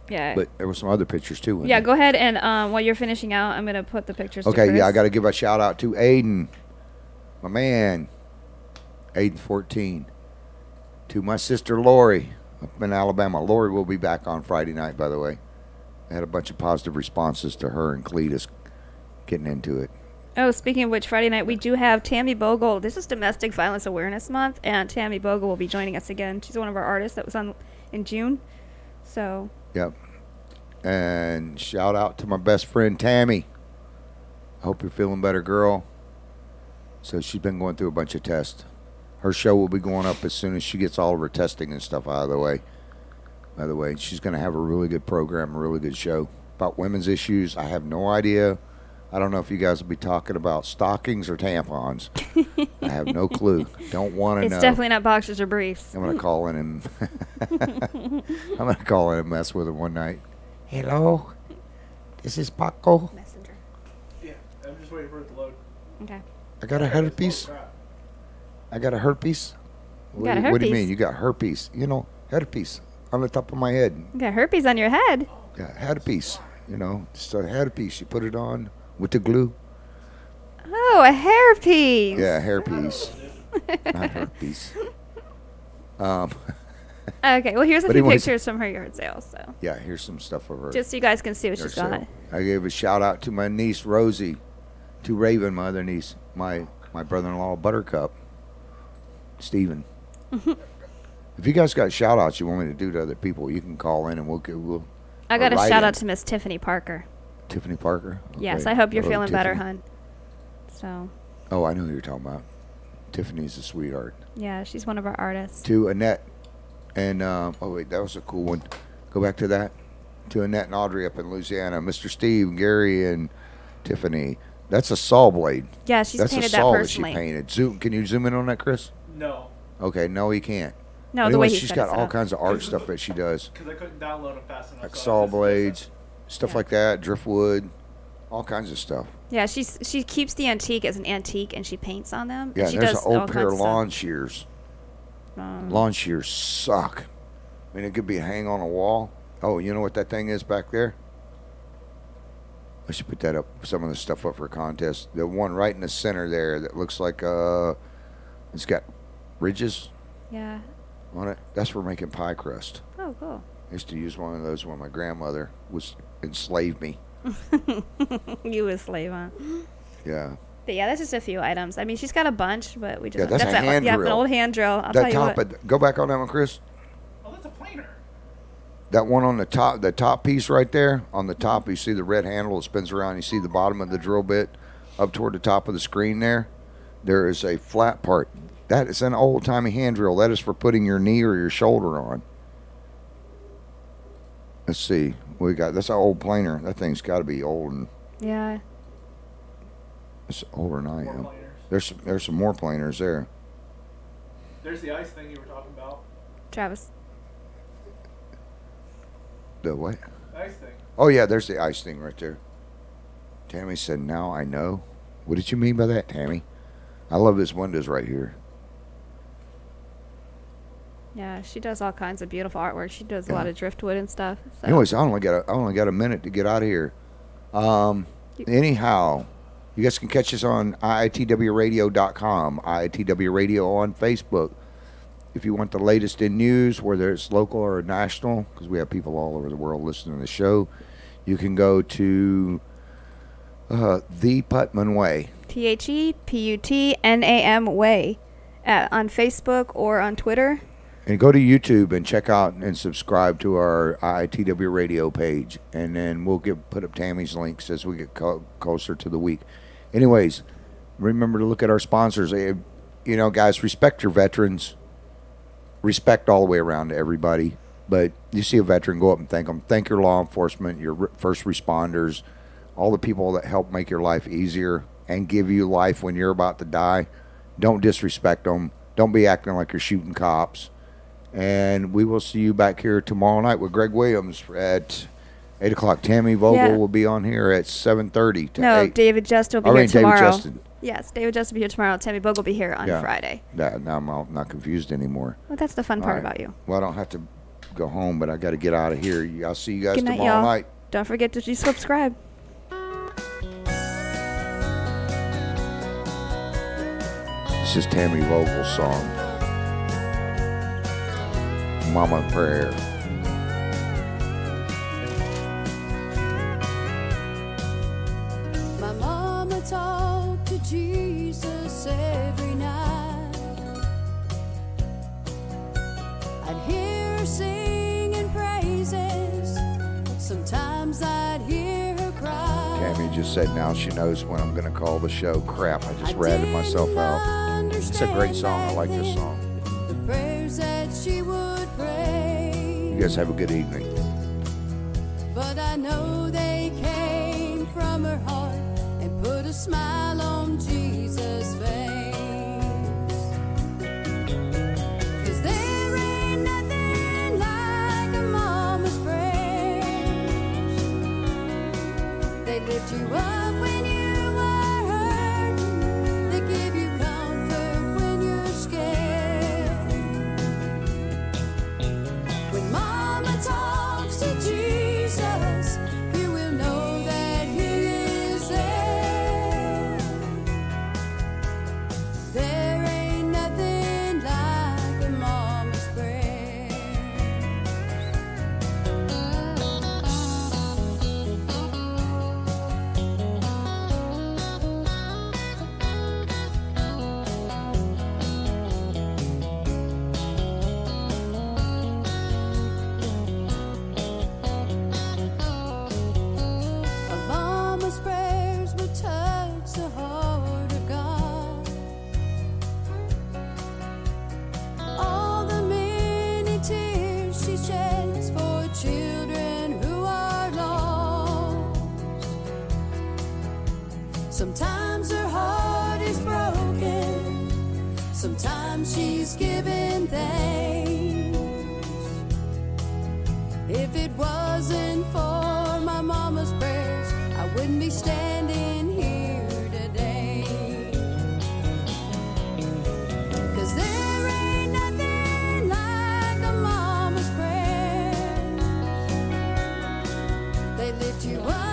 [SPEAKER 3] Yeah.
[SPEAKER 2] But there were some other pictures too. wasn't
[SPEAKER 3] Yeah,
[SPEAKER 2] there?
[SPEAKER 3] go ahead and while you're finishing out, I'm gonna put the pictures. to
[SPEAKER 2] Okay,
[SPEAKER 3] Chris.
[SPEAKER 2] yeah, I got to give a shout out to Aiden, my man, Aiden 14, to my sister Lori up in Alabama. Lori will be back on Friday night, by the way. I had a bunch of positive responses to her and Cletus getting into it.
[SPEAKER 3] Oh, speaking of which, Friday night we do have Tammy Bogle. This is Domestic Violence Awareness Month, and Tammy Bogle will be joining us again. She's one of our artists that was on in June. So
[SPEAKER 2] Yep. And shout out to my best friend Tammy. I hope you're feeling better, girl. So she's been going through a bunch of tests. Her show will be going up as soon as she gets all of her testing and stuff out of the way. By the way, she's going to have a really good program, a really good show about women's issues. I have no idea. I don't know if you guys will be talking about stockings or tampons. I have no clue. Don't want to
[SPEAKER 3] it's
[SPEAKER 2] know.
[SPEAKER 3] definitely not boxers or briefs.
[SPEAKER 2] I'm gonna call in and I'm gonna call in and mess with her one night. Hello, this is Paco.
[SPEAKER 3] Messenger.
[SPEAKER 4] Yeah, I'm just waiting for it to load.
[SPEAKER 3] Okay.
[SPEAKER 2] I got a herpes.
[SPEAKER 4] Oh, crap.
[SPEAKER 2] I got a herpes.
[SPEAKER 3] You got a
[SPEAKER 2] What do you
[SPEAKER 3] herpes?
[SPEAKER 2] mean? You got herpes? You know, herpes on the top of my head.
[SPEAKER 3] You got herpes on your head.
[SPEAKER 2] Yeah, herpes. You know, just a herpes. You put it on with the glue.
[SPEAKER 3] Oh, a hairpiece.
[SPEAKER 2] Yeah, hairpiece. Not herpes.
[SPEAKER 3] Okay. Well, here's a
[SPEAKER 2] But
[SPEAKER 3] few
[SPEAKER 2] anyways-
[SPEAKER 3] pictures from her yard sale. So
[SPEAKER 2] Yeah, here's some stuff of her.
[SPEAKER 3] just so you guys can see what
[SPEAKER 2] Yard
[SPEAKER 3] she's got.
[SPEAKER 2] sale. I gave a shout out to my niece Rosie, to Raven, my other niece, my brother-in-law Buttercup, Steven. If you guys got shout outs you want me to do to other people, you can call in and we'll
[SPEAKER 3] I got a
[SPEAKER 2] write
[SPEAKER 3] shout
[SPEAKER 2] in.
[SPEAKER 3] out to Miss Tiffany Parker.
[SPEAKER 2] Tiffany Parker.
[SPEAKER 3] Yes,
[SPEAKER 2] Okay.
[SPEAKER 3] I hope you're
[SPEAKER 2] Hello,
[SPEAKER 3] feeling better,
[SPEAKER 2] Tiffany.
[SPEAKER 3] hun. So
[SPEAKER 2] Oh, I know who you're talking about. Tiffany's a sweetheart.
[SPEAKER 3] yeah, she's one of our artists.
[SPEAKER 2] To Annette and oh wait, that was a cool one. Go back to that. To Annette and Audrey up in Louisiana, Mr. Steve, Gary, and Tiffany. That's a saw blade.
[SPEAKER 3] Yeah, she's
[SPEAKER 2] That's a
[SPEAKER 3] painted that
[SPEAKER 2] saw that
[SPEAKER 3] personally.
[SPEAKER 2] she painted. Zoom. Can you zoom in on that, Chris?
[SPEAKER 4] No,
[SPEAKER 2] Okay, no, he can't.
[SPEAKER 3] No,
[SPEAKER 2] But
[SPEAKER 3] the way
[SPEAKER 2] anyways,
[SPEAKER 3] he
[SPEAKER 2] she's
[SPEAKER 3] set
[SPEAKER 2] got
[SPEAKER 3] it
[SPEAKER 2] all
[SPEAKER 3] up.
[SPEAKER 2] kinds of art stuff that she does,
[SPEAKER 4] because I couldn't download them fast enough.
[SPEAKER 2] like
[SPEAKER 4] so I
[SPEAKER 2] saw
[SPEAKER 4] just-
[SPEAKER 2] blades, stuff
[SPEAKER 3] Yeah.
[SPEAKER 2] like that, driftwood, all kinds of stuff.
[SPEAKER 3] Yeah, she keeps the antique as an antique and she paints on them.
[SPEAKER 2] Yeah,
[SPEAKER 3] she
[SPEAKER 2] there's an
[SPEAKER 3] does all
[SPEAKER 2] old pair
[SPEAKER 3] kinds
[SPEAKER 2] of
[SPEAKER 3] stuff.
[SPEAKER 2] lawn shears. Lawn shears suck. I mean, it could be hang on a wall. Oh, you know what that thing is back there? I should put that up, some of the stuff up for a contest. The one right in the center there that looks like it's got ridges
[SPEAKER 3] Yeah.
[SPEAKER 2] on it. That's for making pie crust.
[SPEAKER 3] Oh, cool.
[SPEAKER 2] I used to use one of those when my grandmother was enslaved me.
[SPEAKER 3] You a slave, huh?
[SPEAKER 2] Yeah.
[SPEAKER 3] But yeah, that's just a few items. I mean, she's got a bunch, but we just
[SPEAKER 2] Yeah, that's a
[SPEAKER 3] that one.
[SPEAKER 2] hand
[SPEAKER 3] Yeah, an
[SPEAKER 2] drill.
[SPEAKER 3] old hand drill. I'll
[SPEAKER 2] That
[SPEAKER 3] tell you
[SPEAKER 2] top,
[SPEAKER 3] what.
[SPEAKER 2] go back on that one, Chris.
[SPEAKER 4] Oh, that's a planer.
[SPEAKER 2] That one on the top piece right there, on the top, you see the red handle that spins around. You see the bottom of the drill bit up toward the top of the screen there. There is a flat part. That is an old-timey hand drill. That is for putting your knee or your shoulder on. Let's see. We got, that's an old planer. That thing's got to be old, and
[SPEAKER 3] Yeah.
[SPEAKER 2] it's older than I
[SPEAKER 4] More
[SPEAKER 2] am.
[SPEAKER 4] planers.
[SPEAKER 2] There's some more planers there.
[SPEAKER 4] There's the ice thing you were talking about.
[SPEAKER 3] Travis.
[SPEAKER 2] The what?
[SPEAKER 4] The ice thing.
[SPEAKER 2] Oh, yeah, there's the ice thing right there. Tammy said, now I know. What did you mean by that, Tammy? I love this windows right here.
[SPEAKER 3] Yeah, she does all kinds of beautiful artwork. She does a lot
[SPEAKER 2] Yeah.
[SPEAKER 3] of driftwood and stuff. So.
[SPEAKER 2] Anyways, I only got a minute to get out of here. Anyhow, You guys can catch us on IITWRadio.com, IITW Radio on Facebook. If you want the latest in news, whether it's local or national, because we have people all over the world listening to the show, you can go to The Putman Way.
[SPEAKER 3] ThePutnam Way on Facebook or on Twitter.
[SPEAKER 2] And go to YouTube and check out and subscribe to our IITW Radio page. And then we'll put up Tammy's links as we get closer to the week. Anyways, remember to look at our sponsors. You know, guys, respect your veterans. Respect all the way around to everybody. But you see a veteran, go up and thank them. Thank your law enforcement, your first responders, all the people that help make your life easier and give you life when you're about to die. Don't disrespect them. Don't be acting like you're shooting cops. And we will see you back here tomorrow night with Greg Williams at 8 o'clock. Tammy Vogel will be on here at 7:30 to 8.
[SPEAKER 3] David Just will be here tomorrow.
[SPEAKER 2] David Justin.
[SPEAKER 3] Yes, David Just will be here tomorrow. Tammy Vogel will be here on Friday.
[SPEAKER 2] Now I'm not confused anymore.
[SPEAKER 3] Well, that's the fun part about you.
[SPEAKER 2] Well, I don't have to go home, but I got to get out of here. I'll see you guys
[SPEAKER 3] Good night,
[SPEAKER 2] tomorrow
[SPEAKER 3] y'all.
[SPEAKER 2] night.
[SPEAKER 3] Don't forget to subscribe.
[SPEAKER 2] This is Tammy Vogel's song, Mama Prayer.
[SPEAKER 10] My mama talked to Jesus every night. I'd hear her singing praises. Sometimes I'd hear her cry.
[SPEAKER 2] Tammy just said now she knows when I'm going to call the show. Crap, I just ratted myself out. It's a great song. I like this song.
[SPEAKER 10] The prayers that she would pray.
[SPEAKER 2] You guys have a good evening.
[SPEAKER 10] But I know they came from her heart and put a smile on Jesus' face. 'Cause there ain't nothing like a mama's prayers. They lift you up when you are hurt. They give you comfort when you're scared. When mama talks to Jesus, you will know that he is there. There ain't nothing like a mama's prayer. A mama's prayers will touch the heart of God. All the many tears she sheds for children who are lost. Sometimes her heart is broken. Sometimes she's giving thanks. If it wasn't for my mama's prayers, I wouldn't be standing here today. 'Cause there ain't nothing like a mama's prayers. They lift you up.